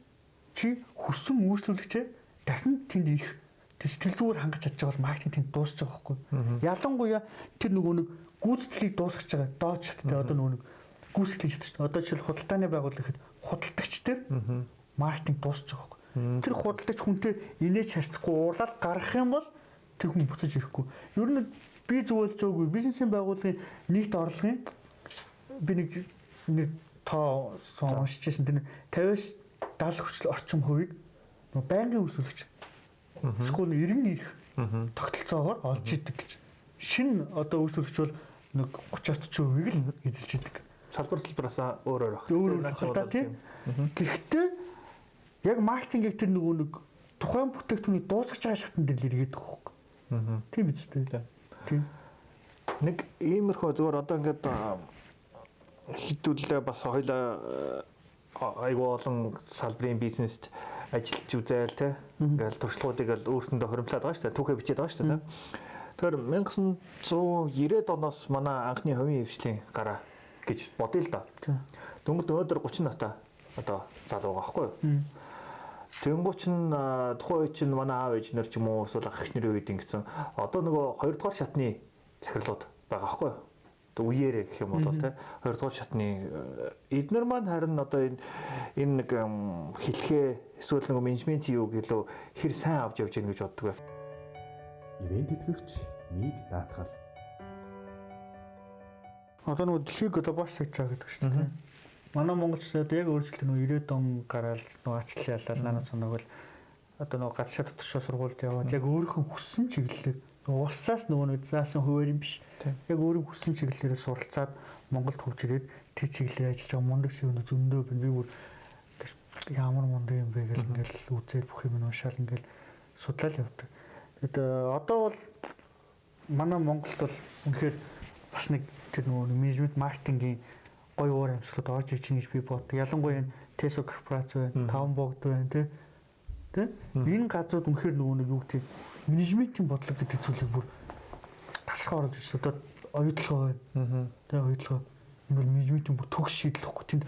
чи хүссэн үйлчлүүлэгчээ дахин тэнд ирэх сэтгэл зүгээр хангаж чадж байгаа бол маркетинг тэнд дуусах байгаа байхгүй. Ялангуяа тэр нөгөө нэг гүйцэтгэлийг дуусгаж байгаа доод шаттай одоо нөгөө нэг гүйцэтгэлийн шат шүү дээ. Одоо жишээл худалдааны байгууллага гэхэд худалдагч тэр маркетинг дуусах байгаа байхгүй. Тэр худалдагч хүнтэй инээж харьцахгүй уурлал гаргах юм бол тэр хүн буцаж ирэхгүй. Ер нь би зөвлөж өгөөгүй бизнесийн байгууллагын нийт орлогын би нэг тоо уншижсэн тэр 50-аас 70 хүртэл орчим хувийг нөгөө байнгын үйлчлэгч эсвэл 90 ирэх тогтолцоогоор олж идэг гэж. Шинэ одоо үйлчлэгч бол нэг 30-40%-ийг л эзэлж идэг. Салбараасаа өөрөөр байх. Өөрөөр байх. Гэхдээ яг маркетингийг тэр нөгөө нэг тухайн бүтээгдэхүүний дуусгаж байгаа шатн дээр л эргээд байгаа хөөх. Тийм биз дээ. Тийм. Нэг иймэрхүү зөвөр одоо ингээд хитүүлээ бас хоёлаа айгүй олон салбарын бизнест ажиллаж үзээл те. Ингээл туршлагуудыг л өөрсөндөө хоримтлаад байгаа шүү дээ. Түүхээ бичээд байгаа шүү дээ. Тэгэхээр 1990-ад оноос манай анхны хувийн хвшлийн гараа гэж бодъё л да. Дөнгөж өнөөдөр 30 настай одоо залуу байгаа байхгүй юу? Тэнгуүч нь тухайн үед чинь манай аав ээж нар ч юм уу эсвэл ах ихнэрийн үед ингэсэн одоо нөгөө 2 дугаар шатны захирлууд байгаа байхгүй юу? Үеэрээ гэх юм бол те 2 дугаар шатны эднэр маань харин одоо энэ нэг хэлхээ эсвэл нэг менежмент юу гэлөө хэр сайн авч явж гин гэж боддог бай. Ивент тэтгэгч миг даатгал. Одоо нөгөө дэлхийг глобализж байгаа гэдэг шүү дээ. Манай монголчууд яг өөрчлөлт нөгөө 90-ад он гараад нөгөө ачлал ялаад нанаа цанаг бол одоо нөгөө гадшаа дотоошоо сургуульд яваад яг өөрийнхөө хүссэн чиглэлээр улсаас нөгөө нэг заасан хуваар юм биш. Яг өөрийн хүссэн чиглэлээр суралцаад Монголд хурж ирээд тэр чиглэлээр ажиллаж байгаа мундаг шивнэ зөндөө би бүр ямар мундаг юм бэ гэл ингээл үзээд бүх юм уншаал ингээл судлаад явдаг. Тэгээд одоо бол манай Монголд бол үнэхээр бас нэг тэр нөгөө менежмент маркетингийн гоё уур амьсгалууд орж иж чинь гэж би боддог. Ялангуяа энэ Tesco корпорац байна, Таван богд байна тий. Энэ газрууд үнэхээр нөгөө нэг юу гэдэг менежментийн бодлого гэдэг зүйлийг бүр тасрах орж ирсэн. Одоо оюутлогоо байна. Тэ оюутлогоо энэ бол менежментийн бүр төгс шийдэл واخгүй. Тэнд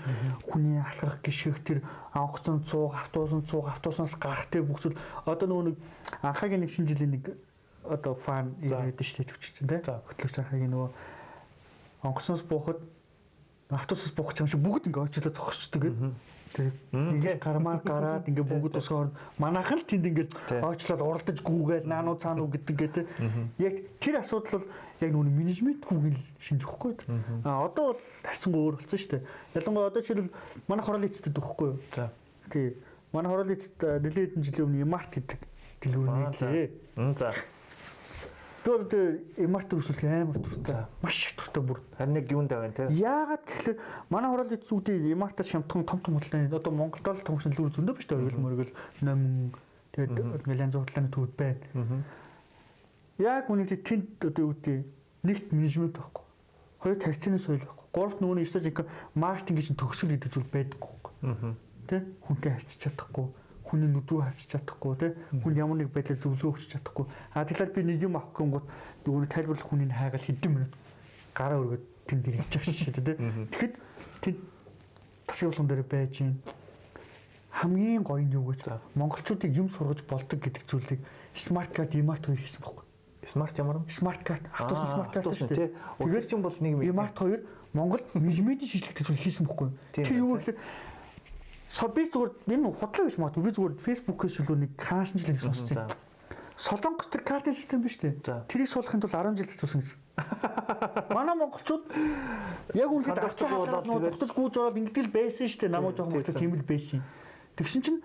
хүний алхах гიშгэх тэр онгоцон цууг, автобуснаас гарах тэр бүх зүйл одоо нөгөө нэг анхаагийн нэг шинэ жилийн нэг одоо фан ирээд штэ хүчтэй тий. Хөтлөгч анхаагийн нөгөө онгоцноос буухад автобусаас буух юм шиг бүгд ингээ очиодоо зогсчдөг гэдэг. Тэр ингээ гармаар гараад ингээ бүгд тусгаар манайхан л тэнд ингээ ойчлол уралдаж гүүгээл наануу цаануу гэдэг. Яг тэр асуудал бол яг нүг менежмент хүүгийн шинж өгөхгүй. Одоо бол харьцангуй өөр болсон шүү дээ. Ялангуяа одоо жишээл манай хороолын эцэд өгөхгүй юу? Тий. Манай хороолын эцэд нэлээд хэдэн жилийн өмнө Emart гэдэг дэлгүүр нийлээ. За. Тэгээд Emart үргэлжлүүлэх амар дуртай. Маш их дуртай бүр. Харин нэг юунд тавина те. Яагаад гэхэлэр манай хороолын эцүүдийн Emart-аас шамтхан том хөдөлгөөний одоо Монголд л том хөдөлгөөн зөндөө биш дээ. Оргил мөргөл номин тэгээд янз бүр хөдөлгөөний төвд байна. Яг үнэхээр тэнд одоо юу гэдэг нэгт менежмент байхгүй. Хоёр тарьцааны соёл байхгүй. Гуравт нөгөө стратеги маркетинг гэж төгсгөл гэдэг зүйл байдаггүй. Тэ? Хүнтэй харьцаж чадахгүй. Хүний нүд рүү харж чадахгүй тий хүн ямар нэг байдлаар зөвлөгөө өгч чадахгүй тэгэхээр би нэг юм авах гингууд нөгөө тайлбарлах хүний хайгаал хэдэн минут гараа өргөд тэнд ирж байгаа шүү дээ тий тэгэхэд тэнд тасгалан дээр байж гин хамгийн гоё нь юу гэж монголчуудыг юм сургаж болдог гэдэг зүйлийг смарт карт Emart 2 хийсэн байхгүй смарт ямар юм смарт карт автобус смарт карт шүү дээ тэгээд ч юм бол нэг Emart 2 Монголд менежментийн шийдлэгтэй зүйл хийсэн байхгүй тэр юу гэхээр би зүгээр энэ худлаа гэж магадгүй би зүгээр фэйсбүүкээс илүү нэг хаашин жил гэж сонссон. Солонгос тэр картын систем биш үү? Тэрийг суулгахын тулд 10 жил хэцүүсэн гэсэн. Манай монголчууд яг үнэхээр авцаа зогтож гүйж ороод ингэдэг л байсан шүү дээ. Намайг жоохон мөртөө тийм л байсан. Тэгсэн чинь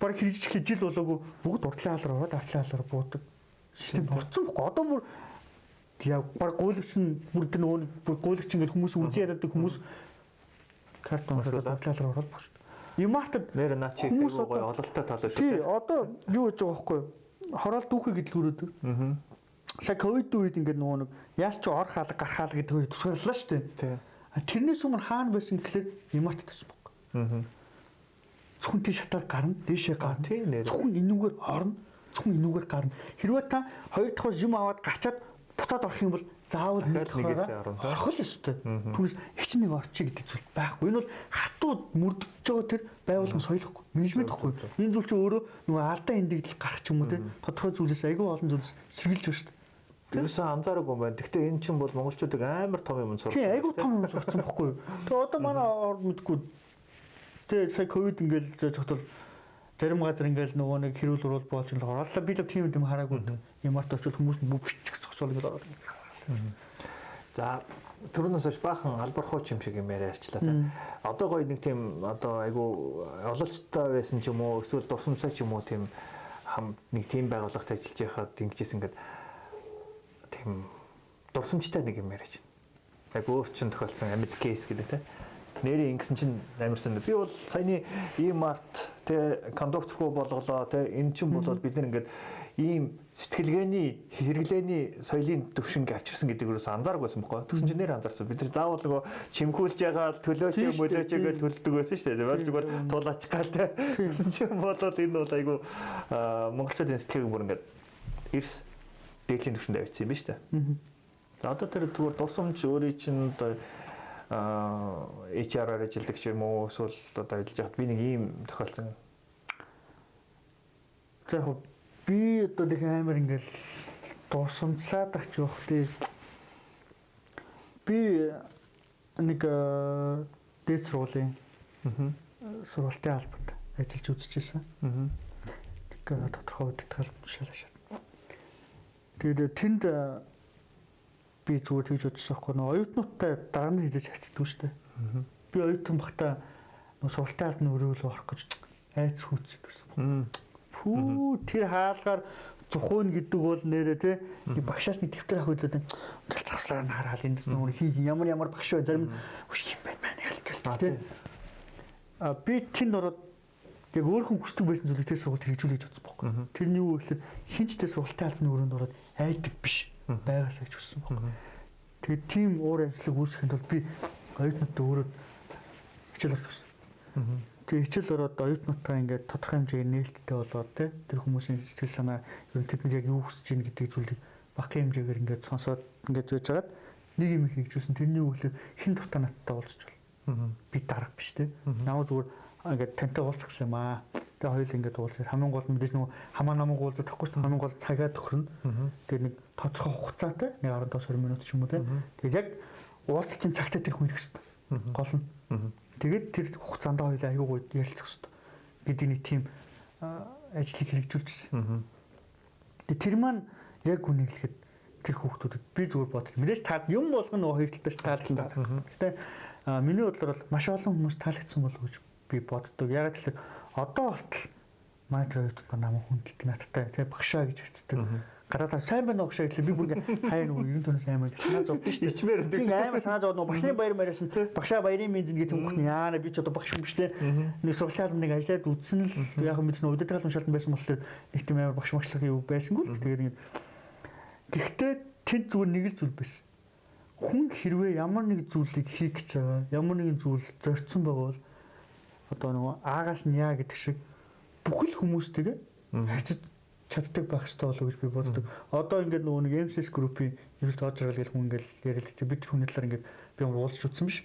баг хэрэгжих жил болоогүй бүгд уртлын хаалгаар ороод автлын хаалгаар буудаг. Систем орцсон байхгүй. Одоо бүр яг баг гуйлагч нь бүр тэр нөгөө бүр гуйлагч ингээл хүмүүс үзий яриад хүмүүс картон ороод автлын хаалгаар ороод бууш. Emart-д нэр наачи гоё ололттой тал шүү дээ. Тий, одоо юу гэж байгаа байхгүй юу? Хороол дүүхэй гэдэлгүүрээд. Сая ковид үед ингээд нөгөө нэг яаж ч ор хаалга гарах хаалга гэдэг үе тусгаарлаа шүү дээ. Тий. Тэрнээс өмнө хаана байсан гэхлээр Emart гэсэн баг. Зөвхөн тий шатаар гарна, дээшээ гарна. Зөвхөн энүүгээр орно, зөвхөн энүүгээр гарна. Хэрвээ та хоёр дахь юм аваад гачаад буцаад орох юм бол заавал нэгээс орно. Орох л ёстой. Түүнээс их ч нэг орчих гэдэг зүйл байхгүй. Энэ бол хатууд мөрдөж байгаа тэр байгууллагын соёл ихгүй. Менежмент ихгүй. Энэ зүйл чинь өөрөө нөгөө алдаа эндэгдэл гарах ч юм уу те. Тодорхой зүйлээс айгүй олон зүйлс сэргийлж байгаа шүү дээ. Тэрөөсөө анзаараагүй юм байна. Гэхдээ энэ чинь бол монголчуудыг амар том юм сурсан. Тий, айгүй том юм сурсан байхгүй юу. Тэгээ одоо манай орд мэдгүй. Тэгээ сая ковид ингээл зогтол зарим газар ингээл нөгөө нэг хэрүүл уруул болж л ороолаа. Би л тийм юм хараагүй. Emart очил хүмүүс нь бүгд фичг зогсоол гэдэг ороод. За түрүүнээс хойш баахан албар хууч юм шиг юм яриачлаа та. Одоо гоё нэг тийм одоо айгу ололцтой байсан ч юм уу эсвэл дурсамжтай ч юм уу тийм нэг тийм байгууллагт ажиллаж байхад ингэжсэн ингээд тийм дурсамжтай нэг юм яриач. Яг өөр чин тохиолдсон амьд кейс гэдэг те. Нэрээ ингэсэн чинь амарсан. Би бол саяны Emart Тэ кондукторгүй болголоо. Тэ энэ чинь болоод бид нар ингээд ийм сэтгэлгээний хэрэглээний соёлын төвшинг авчирсан гэдэг юус анзааргүй байсан байхгүй. Тэгсэн чинь нэр анзаарсан. Бид нар заавал нөгөө чимхүүлж байгаа төлөөч мөлөөч гэж төлдөг байсан шүү дээ. Тэгвэл зүгээр тулаач гал тэ. Тэгсэн чинь болоод энэ бол айгу монголчуудын сэтгэлгээг бүр ингээд эрс дээдлийн төвшөнд авчихсан юм байна шүү дээ. За одоо тэр зүгээр дурсамж өөрийн чинь одоо HR-аар ажилладаг ч юм уу эсвэл одоо ажиллаж байхад би нэг ийм тохиолдсон. За яг би одоо нэг амар ингээл дурсамжсаад ах жоох тий. Би нэг дээд сургуулийн сургалтын албанд ажиллаж үзчихсэн. Тэг тодорхой үдтгэл шалгаш. Тэгээд тэнд би зүгээр тэгж бодсон байхгүй нөө оюутнуудтай дараа нь хэлж харцдаг шүү дээ. Би оюутан багтаа нөө сургалтын албаны өрөөлөө орох гэж айц хүүцдэг байсан. Пүү тэр хаалгаар зухуун гэдэг бол нэрээ те багшаас нэг дэвтэр авах үйлдэл ингээл завсраа нь хараад энэ нөр хий ямар багш вэ зарим хүч юм байна маа ялгал те. Би тэнд ороод яг өөрхөн хүсдэг байсан зүйлийг тэр сургалт хэрэгжүүлж бодсон байхгүй. Тэрний юу гэхээр хинч тэр сургалтын албаны өрөөнд ороод айдаг биш. Байгаасаа гэж хүссэн байна. Тэгээд тийм уур амьсгалыг үүсгэхэд бол би оюутнуудтай өөрөө хичээл орох гэсэн. Тэгээд хичээл ороод оюутнуудтай ингээд тодорхой хэмжээгээр нээлттэй болоод тэр хүмүүсийн сэтгэл санаа ер нь тэд нар яг юу хүсэж байна гэдэг зүйлийг багахан хэмжээгээр ингээд сонсоод ингээд зөөж хагаад нэг юм их хэрэгжүүлсэн. Тэрний үгээр хин дуртай надтай уулзч бол би дарга биш те. Намаа зүгээр ингээд тантай уулзах гэсэн юм аа. Тэгээ хоёул ингээд уулзах. Хамгийн гол мэдээж нөгөө хамаа намайг уулзах тахгүй шүү дээ. Хамгийн гол цагаа тохирно. Тэгээ нэг тодорхой хугацаатай 15-20 минут ч юм уу те. Тэгээ яг уулзалтын цагтаа тэр хүн ирэх хэрэгтэй. Гол нь. Тэгээд тэр хугацаанд хоёул аягүй гоё ярилцах хэрэгтэй гэдэг нэг тийм ажлыг хэрэгжүүлчихсэн. Тэгээ тэр маань яг үнийг хэлэхэд тэр хүүхдүүдэд би зүгээр бодох. Мэдээж таад юм болгоно нөгөө хоёр талаас таалагдсан. Гэтэ миний бодлоор бол маш олон хүмүүс таалагдсан болов уу гэж би боддог. Яг л одоо болтол майкрофон ба намайг хүндэлдэг надтай тий багшаа гэж хэлцдэг. Гараад сайн байна уу багшаа гэхэл би бүр хаяа нөгөө ерөн төнөөс аймаг санаа зовд нь шүү дээ. Би аймаг санаа зовд нөгөө багшны баяр маяраас нь багшаа баярын мензэн гэдэг юм бохны яана би ч одоо багш юм биш тий. Нэг сургалтын нэг ажиллаад үзсэн л яг мэдээж нөгөө удирдлагын шалтгаан байсан болохоор нэг тийм амар багш маглах юу байсангүй л тэгээд ингэ. Гэхдээ тэд зүгээр нэг л зүйл байсан. Хүн хэрвээ ямар нэг зүйлийг хийх гэж байгаа, ямар нэгэн зүйл зорьсон байгаа бол одоо нөгөө аагаас нь яа гэдэг шиг бүхэл хүмүүстэйгээ харьцаж чаддаг байх хэрэгтэй болов уу гэж би боддог. Одоо ингээд нөгөө нэг MCS группийн ерөөс тоо жаргал гэх хүн ингээд яриад бид тэр хүний талаар ингээд би уулзч үзсэн биш.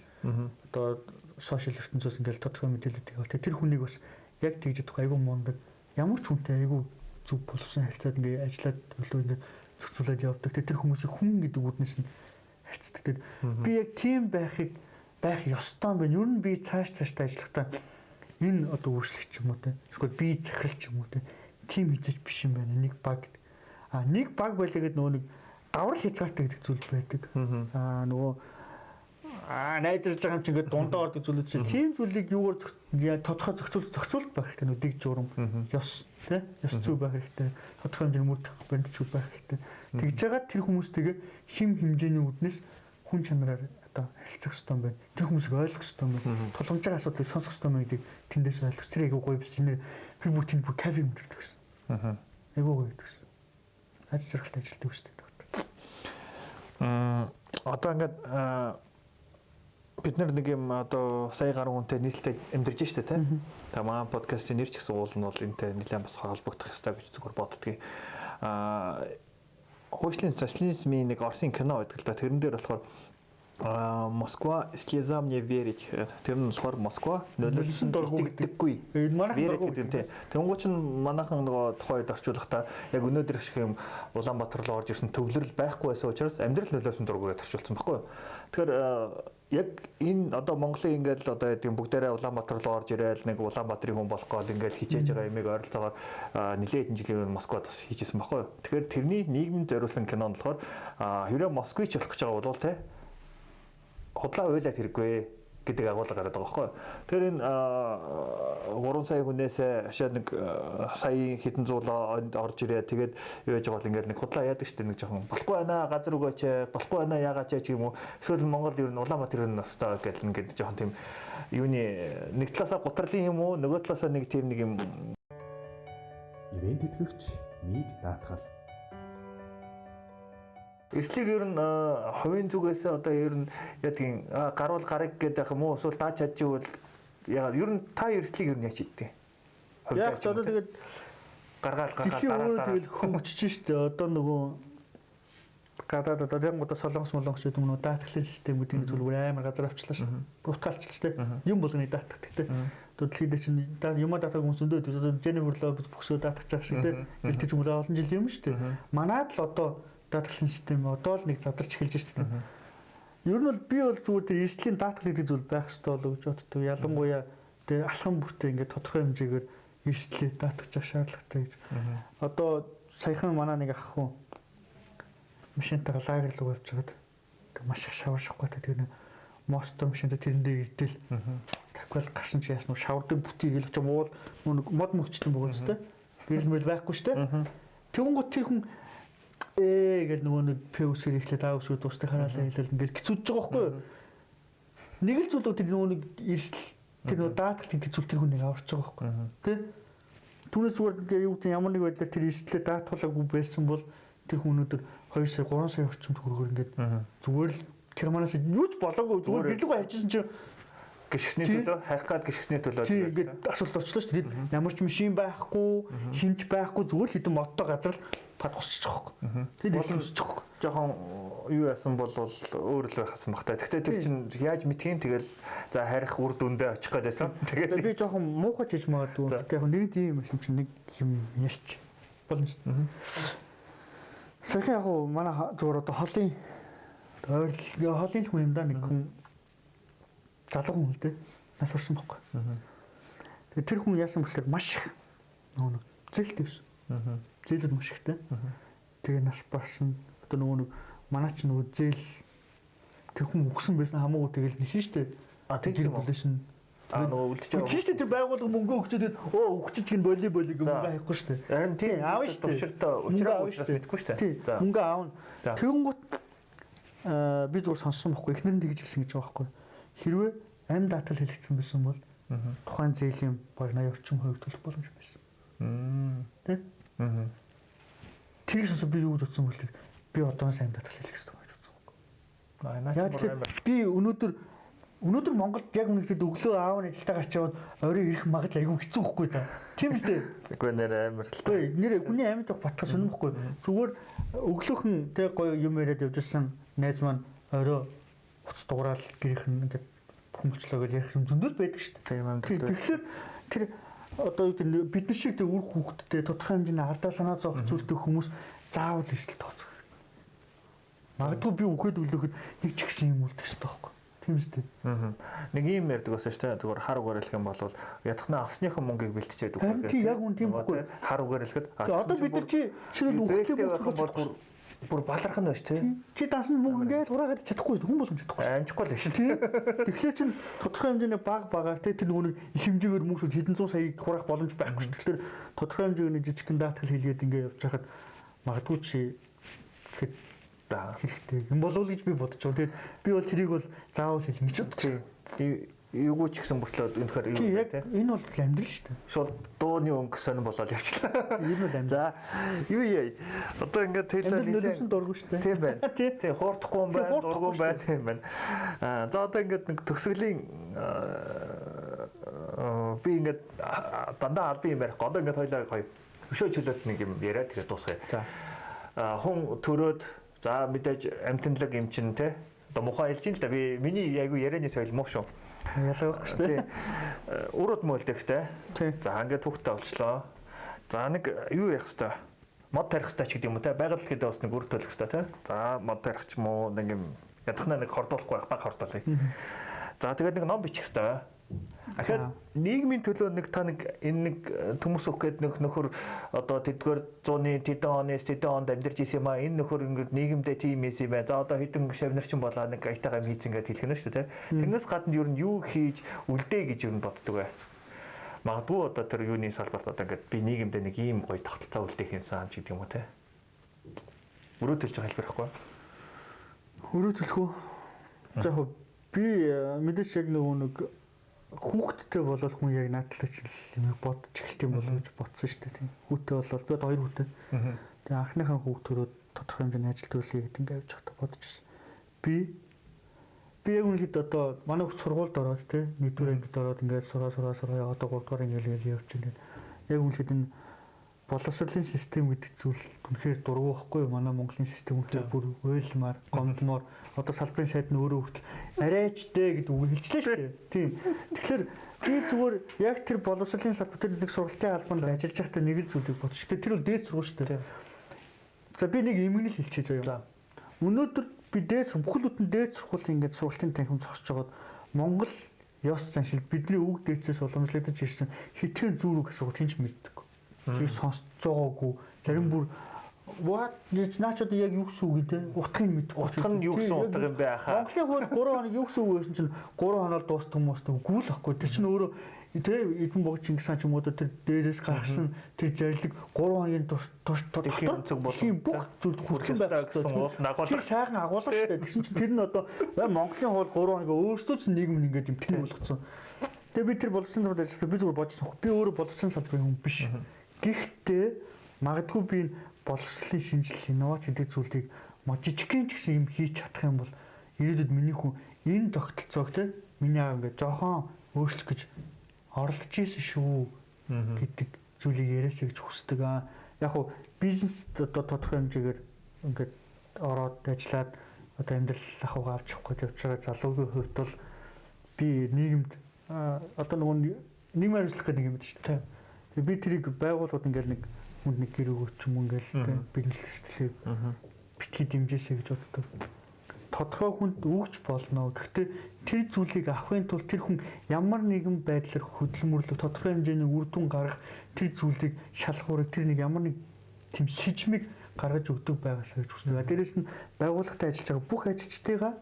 Одоо сошиал ертөнцөөс ингээд тодорхой мэдээлэлүүдийг авах. Тэр хүнийг бас яг тэгж ядах айгүй мундаг. Ямар ч хүнтэй айгүй зүг болсон харьцаад ингээд ажиллаад төлөө ингээд зохицуулаад явдаг. Тэр хүмүүсийг хүн гэдэг үднэс нь харьцдаг. Би яг тийм байх ёстой юм байна. Ер нь би цаашдаа ажиллахдаа энэ одоо өөрчлөгч юм уу те. Эсвэл би захиралч юм уу те. Тим хийж биш юм байна. Нэг баг. Нэг баг байлаа гэдэг нөгөө нэг даврал хязгаартай гэдэг зүйл байдаг. Нөгөө найдаж байгаа юм чи ингээд дундаа ордог зүйлүүд чинь тийм зүйлийг юугаар тодорхой зохицуулт байх хэрэгтэй. Нөгөө дэг журам ёс те. Ёс зүй байх хэрэгтэй. Тодорхой хэмжээний мөрдөх баримтчуд байх хэрэгтэй. Тэгж байгаа тэр хүмүүстэйгээ хим хэмжээний үднэс хүн чанараар одоо харилцах хэрэгтэй юм байна. Тэр хүмүүсийг ойлгох хэрэгтэй юм байна. Тулгамж байгаа асуудлыг сонсох хэрэгтэй юм гэдэг тэндээс ойлгох. Тэр айгүй гоё биш. Тэнд би бүр тэнд бүр кафе мөрдөг гэсэн. Айгүй гоё гэдэг гэсэн. Ажил жаргалтай ажилтдаг шүү дээ. Одоо ингээд бид нэг юм одоо сая гаруй хүнтэй нийлэлтэй амьдарч штэ тий. Тамаа подкастын нэр ч гэсэн уул нь бол энэтэй нэлээд бас холбогдох ёстой гэж зүгээр боддгийг. Хойшлын социализмын нэг Оросын кино байдаг л да. Тэрэн дээр болохоор Москва слеза мне верить. Тэр нь болохоор Москва нөлөөлсөн дургу гэдэггүй. Верить гэдэг нь тий. Тэнгуү чин манайхан нөгөө тухайд орчуулахдаа яг өнөөдөр шиг юм Улаанбаатар руу орж ирсэн төвлөрөл байхгүй байсан учраас амьдрал нөлөөлсөн дургу гэж орчуулсан байхгүй юу. Тэгэхээр яг энэ одоо Монголын ингээл одоо тийм бүгдээрээ Улаанбаатар руу орж ирээл нэг Улаанбаатарын хүн болох гол ингээл хичээж байгаа юмыг ойролцоогоор нэлээд хэдэн жилийн өмнө Москвад бас хийжсэн байхгүй юу. Тэгэхээр тэрний нийгэмд зориулсан кино нь болохоор хэрэв Москвич болох гэж байгаа бол те худлаа уйлаад хэрэггүй гэдэг агуулга гараад байгаа байхгүй. Тэгэхээр энэ 3 сая хүнээс хашаа нэг сая хэдэн зуул орж ирээ. Тэгээд юу яаж байгаа бол ингээд нэг худлаа яадаг штеп нэг жоохон болохгүй байна газар өгөөч, болохгүй байна яагаач гэх юм уу. Эсвэл Монгол ер нь Улаанбаатар ер нь настай гэдэг ингээд жоохон тийм юуны нэг талаасаа гутралын юм уу, нөгөө талаасаа нэг тийм нэг юм ивент тэтгэгч нийт даатгал. Эрслийг ер нь хувийн зүгээс одоо ер нь ядгийн гаруул гарыг гэдэг юм уу эсвэл даач чадчихвал яа ер нь та эрслийг ер нь яаж хийдэг? Яг ч одоо тэгээд гаргаал дэлхийн өөрөө тэгэл хөгжиж штэ одоо нөгөө гадаад одоо тэнгууд солонгос гэдэг юм уу даатгалын системүүд энэ зүгээр амар газар авчлаа шүү. Бруталчлаа штэ. Юм болгоны даатгах гэдэг. Одоо дэлхийд чинь юм даатгах хүмүүс өндөө одоо Jennifer Lopez бүхсөө даатгах чааш штэ. Илтгэж мөрөө олон жил юм штэ. Манайд л одоо даатгалын систем одоо л нэг задарч эхэлж штэ. Ер нь бол би бол зүгээр тэр эрсдлийн даатгал гэдэг зүйл байх ёстой болов гэж боддог. Ялангуяа тэгээ алхам бүртээ ингээд тодорхой хэмжээгээр эрсдлээ даатгах шаардлагатай гэж. Одоо саяхан манай нэг ах хүн машинтайгаа лагер руу явж байгаад маш их шавар шахгүйтэй тэр мостом машинтай тэрэндээ ирдэл таквал гарсан чи яасан шаврын бүтийг л ч юм уу мод мөгчтөн байгаа ч тийм гэрэлмэл байхгүй шүү дээ. Тэнгуут тэр хүн гэж нөгөө нэг пэусэр ихлэ даавсгүй дуустай хараалаа хэлэл ингээд гिचүүж байгаа байхгүй юу? Нэг л зүйл тэр нөгөө нэг эрсдэл тэр нөгөө даатгалт гэдэг зүйл тэр хүнийг аварч байгаа байхгүй юу? Тэ? Түүнээс зүгээр юу гэдэг ямар нэг байдлаар тэр эрсдлээ даатгалаагүй байсан бол тэр хүн өнөөдөр 2 сая 3 сая орчим төгрөгөөр ингээд зүгээр л тэр манаас юу ч болоогүй зүгээр гэлгүй хайжсэн чинь гიშгсний төлөө хайх гад гიშгсний төлөө тийм ингээд асуулт очлоо шүү дээ. Ямар ч машин байхгүй, шинж байхгүй зүгээр л хэдэн модтой газар л пад госчих жоохоо. Тэр болчихж жоохоо. Жохон юу яасан бол өөр л байхсан багтаа. Гэхдээ тэр чинь яаж мэдхийн тэгэл за харих үр дүндээ очих гэдээсэн. Тэгээд би жохон муухай хийж магадгүй. Яг нэг тийм машин чинь нэг юм ярьч болно шүү дээ. Саяхан яг манай зүгээр одоо холын холын хүн юм да нэг хүн залуу хүн л дээ. Нас орсон байхгүй. Тэгээд тэр хүн яасан бэхээр маш их нэг зээлтэй байсан. Зээлүүд маш ихтэй. Тэгээ нас барсан. Одоо нөгөө манай ч нөгөө зээл тэр хүн өгсөн байсан хамаагүй тэгэл нэхин штэ. Тэр бүлэшн нөгөө үлдчихэв. Тийш тэр байгууллага мөнгө өгчөөд өгчөж гин волейбол гэх мөнгө авахгүй штэ. Харин тийм аав штэ. Төвшөртөө учраас мэдгүй штэ. Мөнгө аавна. Тэгэнгүүт би зүгээр сонссон байхгүй. Эхнэр нь тэгж хэлсэн гэж байгаа байхгүй. Хэрвээ амь даатгал хэлэгдсэн байсан бол тухайн зээлийн баг 80 орчим хувь төлөх боломж байсан. Тэ? Тэр сонсоо би юу гэж утсан бэл би одоос амь даатгал хэлэх хэрэгтэй гэж утсан байхгүй. Яг би өнөөдөр Монголд яг үнэхээр өглөө аав нь ажилдаа гарч яваад орой ирэх магадлал айгүй хэцүү байхгүй да. Тийм үстэй. Үгүй нэр амар л. Үгүй нэр хүний амьд батгах сонирхгүй. Зүгээр өглөөхөн тэг гоё юм яриад явж ирсэн найз маань орой уц дуграал гэрийнх нь ингээд хүмчлөө гэж ярих юм зөндөл байдаг шүү дээ. Тийм амьд. Тэгэхээр тэр одоо бид нар шиг тэг үр хүүхдтэй тодорхой хэмжээний ардаа санаа зовх зүйлтэй хүмүүс заавал эрсдэл тооцох. Магадгүй би үхээд өглөөхөд нэг ч ихсэн юм үлдэх хэрэгтэй байхгүй. Тэмстэй. Нэг юм ярьдаг байсан шүү дээ. Зүгээр хар угаар хэлэх юм бол ядахна авсныхан мөнгийг бэлтжээд өгөх гэдэг. Яг үн тийм байхгүй. Хар угаар хэлэхэд одоо бид нар чи шинэ үхлээ бол бүр баларх нь байж тээ. Чи дасан мөнгө ингээл хураагаад чадахгүй хүн болгож чадахгүй. Амжихгүй л шүү дээ. Тэгэхээр чин тодорхой хэмжээний багаар тэр нөгөө их хэмжээгээр мөнгө хэдэн зуун сая хураах боломж байхгүй шүү. Тэгэхээр тодорхой хэмжээний жижигхэн даатгал хийгээд ингээ явж хахад магадгүй чи хэрэгтэй юм болов уу гэж би бодож байгаа. Тэгээд би бол тэрийг бол заавал хэлнэ гэж бодож байгаа. Эвгүй ч гэсэн бүртлээ өнөхөр юу вэ те? Энэ бол амьдрал шүү дээ. Шууд дууны өнгө сонирн болоод явчлаа. Энэ бол амьдрал. За юу яа. Одоо ингээд тейлээ нөлөөсөн дургу шүү дээ. Тийм байна. Тийм хуурдахгүй юм байна, дургу байна юм байна. За одоо ингээд нэг төгсгөлийн би ингээд дандаа албан юм ярихгүй. Одоо ингээд хоёлаа гоё өшөө чөлөөт нэг юм яриа тэгээд дуусгая. За хүн төрөөд за мэдээж амтналаг юм чин те. Одоо мухаа хэлж ин л да би миний айгу ярианы соёл муу шүү. Ялгаахгүй шүү дээ. Урууд мөлдөхтэй. За ингээд түүхтэй болчлоо. За нэг юу ярих хэвээр мод тарих хэвээр ч гэдэг юм уу те. Байгаль гэдэг бас нэг үр төлөх хэвээр те. За мод тарих ч юм уу нэг юм ядахнаа нэг хордуулахгүй байх баг хордуулъя. За тэгээд нэг ном бичих хэвээр. Тэгэхээр нийгмийн төлөө нэг та нэг энэ нэг төмөс өгөх гээд нөхөр одоо тэдгээр 100-ны тэдэн оноос тэдэн онд амьдарч исэн юм аа энэ нөхөр ингээд нийгэмдээ тийм эс юм байна. За одоо хэдэн шавнарчин болоо нэг аятайгаа хийцэн гэж хэлэх нь шүү дээ. Тэрнээс гадна юу нь юу хийж үлдээ гэж юу нь боддог вэ? Магадгүй одоо тэр юуны салбарт одоо ингээд би нийгэмдээ нэг ийм гоё тогтолцоо үлдээх юмсан ч гэдэг юм уу те. Өрөөтөлж байгаа хэлбэр байхгүй. Өрөөтөлөх үү? За яг би мэдээж яг нэг хүүхдтэй болол хүн яг наадлаач юм бодож эхэлт юм болов гэж бодсон шүү дээ. Тийм. Хүүхдтэй болол би хоёр хүүхдтэй. Тэгээ анхныхаа хүүхдөрөө тодорхой хэмжээний ажил төлөе гэдэг ингээд явж байхдаа бодож ирсэн. Би яг үнэхээр одоо манай хүүхд сургуульд ороод тийм нэгдүгээр ангид ороод ингээд сураа одоо 3 дугаар ангид явж байна. Яг үнэхээр энэ боловсролын систем гэдэг зүйл үнэхээр дургу байхгүй юу? Манай Монголын систем үнэхээр бүр ойлмаар, гомдмоор одоо салбарын сайд нь өөрөө хүртэл арайч дээ гэдэг үг хэлжлээ шүү дээ. Тийм. Тэгэхээр би зүгээр яг тэр боловсролын салбар дээр нэг сургалтын албанд ажиллаж байхдаа нэг л зүйлийг бодчих. Тэр бол дээд сургууль шүү дээ. За би нэг юмыг л хэлчихье заяа. Өнөөдөр би бүхэл бүтэн дээд сургуулийн ингээд сургалтын танхим зогсож байгаад Монгол ёс заншил бидний үг дээдсээс уламжлагдаж ирсэн хитгэн зүрх гэсэн үг хинч мэддэг. Тэр сонсож байгаагүй зарим бүр what наач одоо яг юу гэсэн үг те утгыг мэдгүй. Утга нь юу гэсэн утга юм бэ хаа? Монголын хууль 3 хоног юу гэсэн үг байсан чинь 3 хоноор дуустах хүмүүс үгүй л ахгүй. Тэр чинь өөрөө те эдэн богд Чингис хаан ч юм уу тэр дээрээс гарсан тэр зарлиг 3 хоногийн турш тийм бүх зүйл хүрсэн байх гэсэн уул нагуулах. Тэр сайхан агуулга шүү дээ. Тэгсэн чинь тэр нь одоо Монголын хууль 3 хоног өөрсдөө ч нийгэм нь ингээд юм тэн болгоцсон. Тэгээ би тэр боловсон салбарт ажиллаж би зүгээр бодсон. Би өөрөө боловсон салбарын хүн биш. Гэхдээ магадгүй би боловсролын шинжилэл инновац гэдэг зүйлийг жижигхэн ч гэсэн юм хийж чадах юм бол ирээдүйд миний хүн энэ тогтолцоог те миний аав ингээд жоохон өөрчлөх гэж оролдож ийсэн шүү гэдэг зүйлийг яриасаа гэж хүсдэг. Яг хуу бизнес одоо тодорхой хэмжээгээр ингээд ороод ажиллаад одоо амьдрал ахуйгаа авч явах гэж явж байгаа залуугийн хувьд бол би нийгэмд одоо нөгөө нийгмийн ажиллах гэдэг юм шүү дээ. Би тэрийг байгууллагууд ингээл нэг хүнд нэг гэр өгөөч юм ингээл бизнес эрхлэлийг битгий дэмжээсэй гэж боддог. Тодорхой хүнд өгч болно. Гэхдээ тэр зүйлийг авахын тулд тэр хүн ямар нэгэн байдлаар хөдөлмөрлөх тодорхой хэмжээний үр дүн гаргах тэр зүйлийг шалгуурыг тэр нэг ямар нэг тийм сэжмийг гаргаж өгдөг байгаасаа гэж хүсдэг. Дээрээс нь байгууллагатай ажиллаж байгаа бүх ажилчдыгаа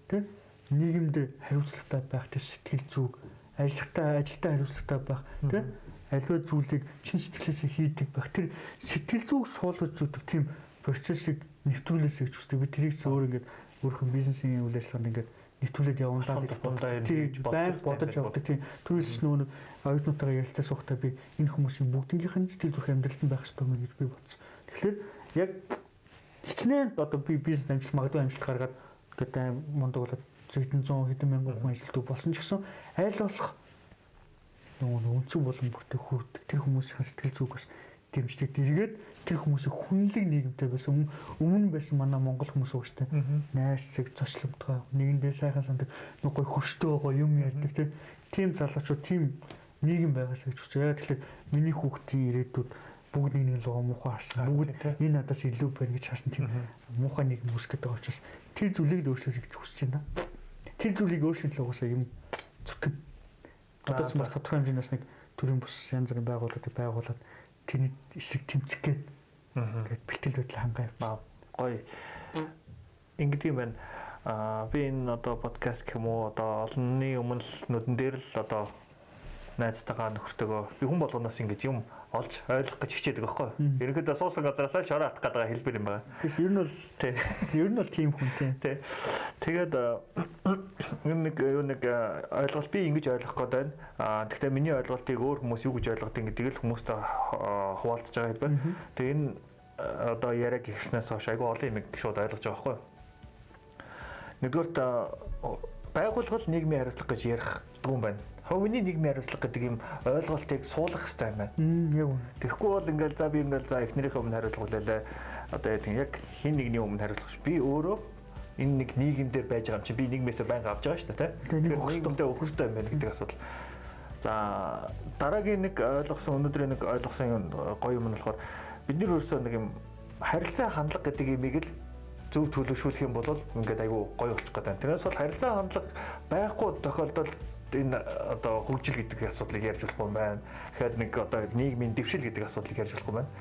тийм нийгэмд хариуцлагатай байх тэр сэтгэл зүг, ажилтаа хариуцлагатай байх тийм аливаа зүйлийг чин сэтгэлээсээ хийдэг байх. Тэр сэтгэл зүг суулгаж өгдөг тийм процессыг нэвтрүүлээсэй гэж хүсдэг. Би тэрийг зөвөр ингээд өөрхөн бизнесийн үйл ажиллагаанд ингээд нэвтрүүлээд явуулаад тийм байнга бодож явдаг. Тийм түүнээс нөгөө оюутнуудтайгаа ярилцаа суухтаа би энэ хүмүүсийн бүгднгийнх нь сэтгэл зүрх амьдралд байх ёстой юм гэж би бодсон. Тэгэхээр яг хичнээн одоо би бизнес амжилт магадгүй амжилт гаргаад гэдэг мундаг болоод хэдэн 100 хэдэн мянган хүн ажилтдаг болсон ч гэсэн аль болох нөгөө өнцөг болон бүртээ хүрдэг тэр хүмүүсийн сэтгэл зүгээс дэмждэг. Эргээд тэр хүмүүсийн хүнлэг нийгэмтэй байсан өмнө байсан манай монгол хүмүүс ууштай найрсаг зочломтгой нэгэндээ сайхан сандаг нэг гой хөштэй байгаа юм ярьдаг тийм залуучууд тийм нийгэм байгаасаа гэж үзээ. Тэгэхээр миний хүүхдийн ирээдүйд бүгд нэг л муухай харсан. Бүгд энэ надаас илүү байна гэж харсан тийм муухай нийгэм үүсгэж байгаа учраас тэр зүйлийг өөрчлөж гэж хүсэж байна. Тэр зүйлийг өөрчлөлт угаасаа юм зүтгэн одоо ч бас тодорхой хэмжээс нэг төрийн бус янз бүрийн байгууллагыг байгуулад тэрний эсрэг тэмцэх гээд бэлтгэл байдал хангаа явуулсан. Гоё. Ингэдэг юм байна. Би энэ одоо подкаст гэх юм уу одоо олонний өмнө нүдэн дээр л одоо найзтайгаа нөхөртөөгөө би хүн болгоноос ингэж юм олж ойлгох гэж хичээдэг байхгүй. Ерөнхийдөө суусан газараасаа шороо атах гэдэг хэлбэр юм байна. Тэгэхээр ер нь бол тийм хүн тий. Тэгээд нэг ойлголт би ингэж ойлгох гээд байна. Гэхдээ миний ойлголтыг өөр хүмүүс юу гэж ойлгодог гэдгийг л хүмүүстэй хуваалцаж байгаа хэлбэр. Тэгээ энэ одоо яриаг ихснээс хойш айгүй олон юм шууд ойлгож байгаа байхгүй. Нэгдүгээрт байгууллага нийгмийн хариуцлага гэж ярих юм байна. Хувийн нийгмийн хариуцлага гэдэг юм ойлголтыг суулгах хэрэгтэй юм байна. Яг үнэ. Тэгэхгүй бол ингээл за би ингээл за эхнэрийнхээ өмнө хариуцлага хүлээлээ. Одоо яг хин нэгний өмнө хариуцлага ш. Би өөрөө энэ нэг нийгэмдэр байж байгаа юм чи би нийгмээсээ байнга авч байгаа шүү дээ, тийм. Нийгэмдээ өгөх хэрэгтэй юм байна гэдэг асуудал. За дараагийн нэг ойлгосон өнөөдрийн нэг ойлгосон гоё юм нь болохоор бидний өөрсдөө нэг юм харилцаа хандлага гэдэг имийг л зөв төлөвшүүлэх юм бол ингээд айгүй гоё болчих гээд байна. Тэрнээс бол харилцаа хандлага байхгүй тохиолдолд энэ одоо хөгжил гэдэг асуудлыг ярьж болохгүй юм байна. Тэгэхээр нэг одоо нийгмийн дэвшил гэдэг асуудлыг ярьж болохгүй юм байна.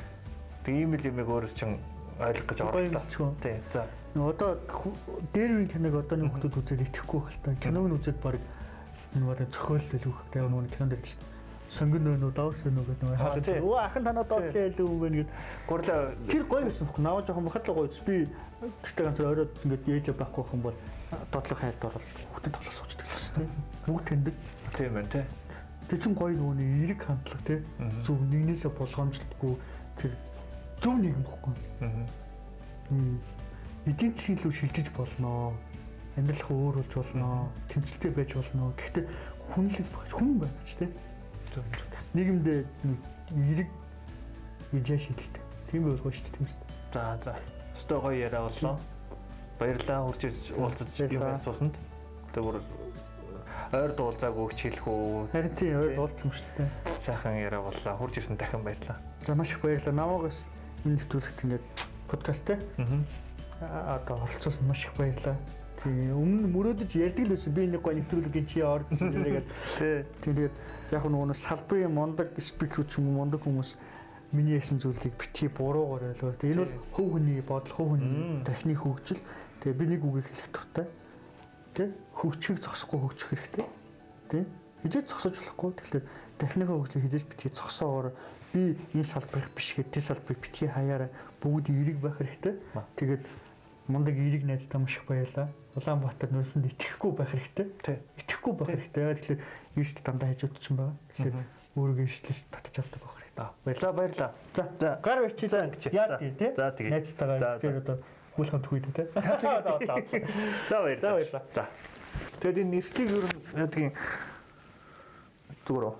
Тэг ийм л юмыг өөрөө чинь ойлгох гэж орлоо. Тийм. За. Одоо дээр үеийн киног одоо нэг хүмүүс үзээд итгэхгүй байх л та. Киног нь үзээд баг энэ бараг зохиол дэлгүүх гэдэг нэг кинонд дээр чинь сонгон нөө давс нөө гэдэг нэг хаалт. Өө ахын танаа доотлоо ялуу юм байна гэд. Гурлаа тэр гоё байсан бохоо. Наваа жоохон бахад л гоё. Би тэгтээ ганц оройд ингээд ээж байхгүй юм бол доотлох хайлт орол хүүхдэд тоглож суучдаг гэсэн. Бүгд тэндэг. Тийм байна тий. Тэр чинь гоё нөөний эерэг хандлага тий. Зөв нэгнээсээ болгоомжлтгүй тэр зөв нийгэм бохгүй. Эдийн засгийн лөө шилжиж болно. Амьдралах өөр болж болно. Тэмцэлтэй байж болно. Гэхдээ хүнлэг багч хүн байна ч тий. Нийгэмдээ эерэг ижээ шидэлтэй. Тийм байлгүй шүү дээ тийм шүү дээ. За. Өстой гоё яриа боллоо. Баярлалаа хурж уулзаж юм асуусанд. Тэгвэр ойр дуулзааг өгч хэлэх үү? Харин тийм ойр дуулсан юм шүү дээ. Сайхан яриа боллоо. Хурж ирсэн дахин баярлалаа. За маш их баярлалаа. Намаагаас энэ нэвтрүүлэгт ингээд подкасттэй. Одоо оролцсон маш их баярлалаа. Тийм өмнө мөрөөдөж ярьдаг л байсан. Би нэг гоё нэвтрүүлгийн чи орж ирээгээд. Тэгээд яг нөгөө салбарын мундаг спикер ч юм уу мундаг хүмүүс миний ярьсан зүйлийг битгий буруугаар ойлгоо. Тэгээд энэ бол хөв хүний бодол, хөв хүний техник хөгжил. Тэгээд би нэг үгийг хэлэх дуртай. Тэ хөгжихийг зогсохгүй хөгжих хэрэгтэй. Тэ хизээч зогсож болохгүй. Тэгэхээр техникийн хөгжлийг хизээч битгий зогсоогоор би энэ салбарыг биш гэдэг тэр салбарыг битгий хаяараа бүгд эерэг байх хэрэгтэй. Тэгээд мундаг эерэг найздаа маш их баярлаа. Улаанбаатар нөөсөнд итгэхгүй байх хэрэгтэй. Тэ итгэхгүй байх хэрэгтэй. Тэгэхээр ийшд дандаа хажууд ч юм байна. Тэгэхээр өөрийгөө эрслэж татаж авдаг байх хэрэгтэй. Баярлалаа. За гар барьчихлаа гэж яа тий. За тэгээ. Найзтайгаа тэр одоо хүл хамт хүйдэ тий. За баярлалаа. За. Тэгэд энэ нэрслийг ер нь ядгийн зүгээр үү.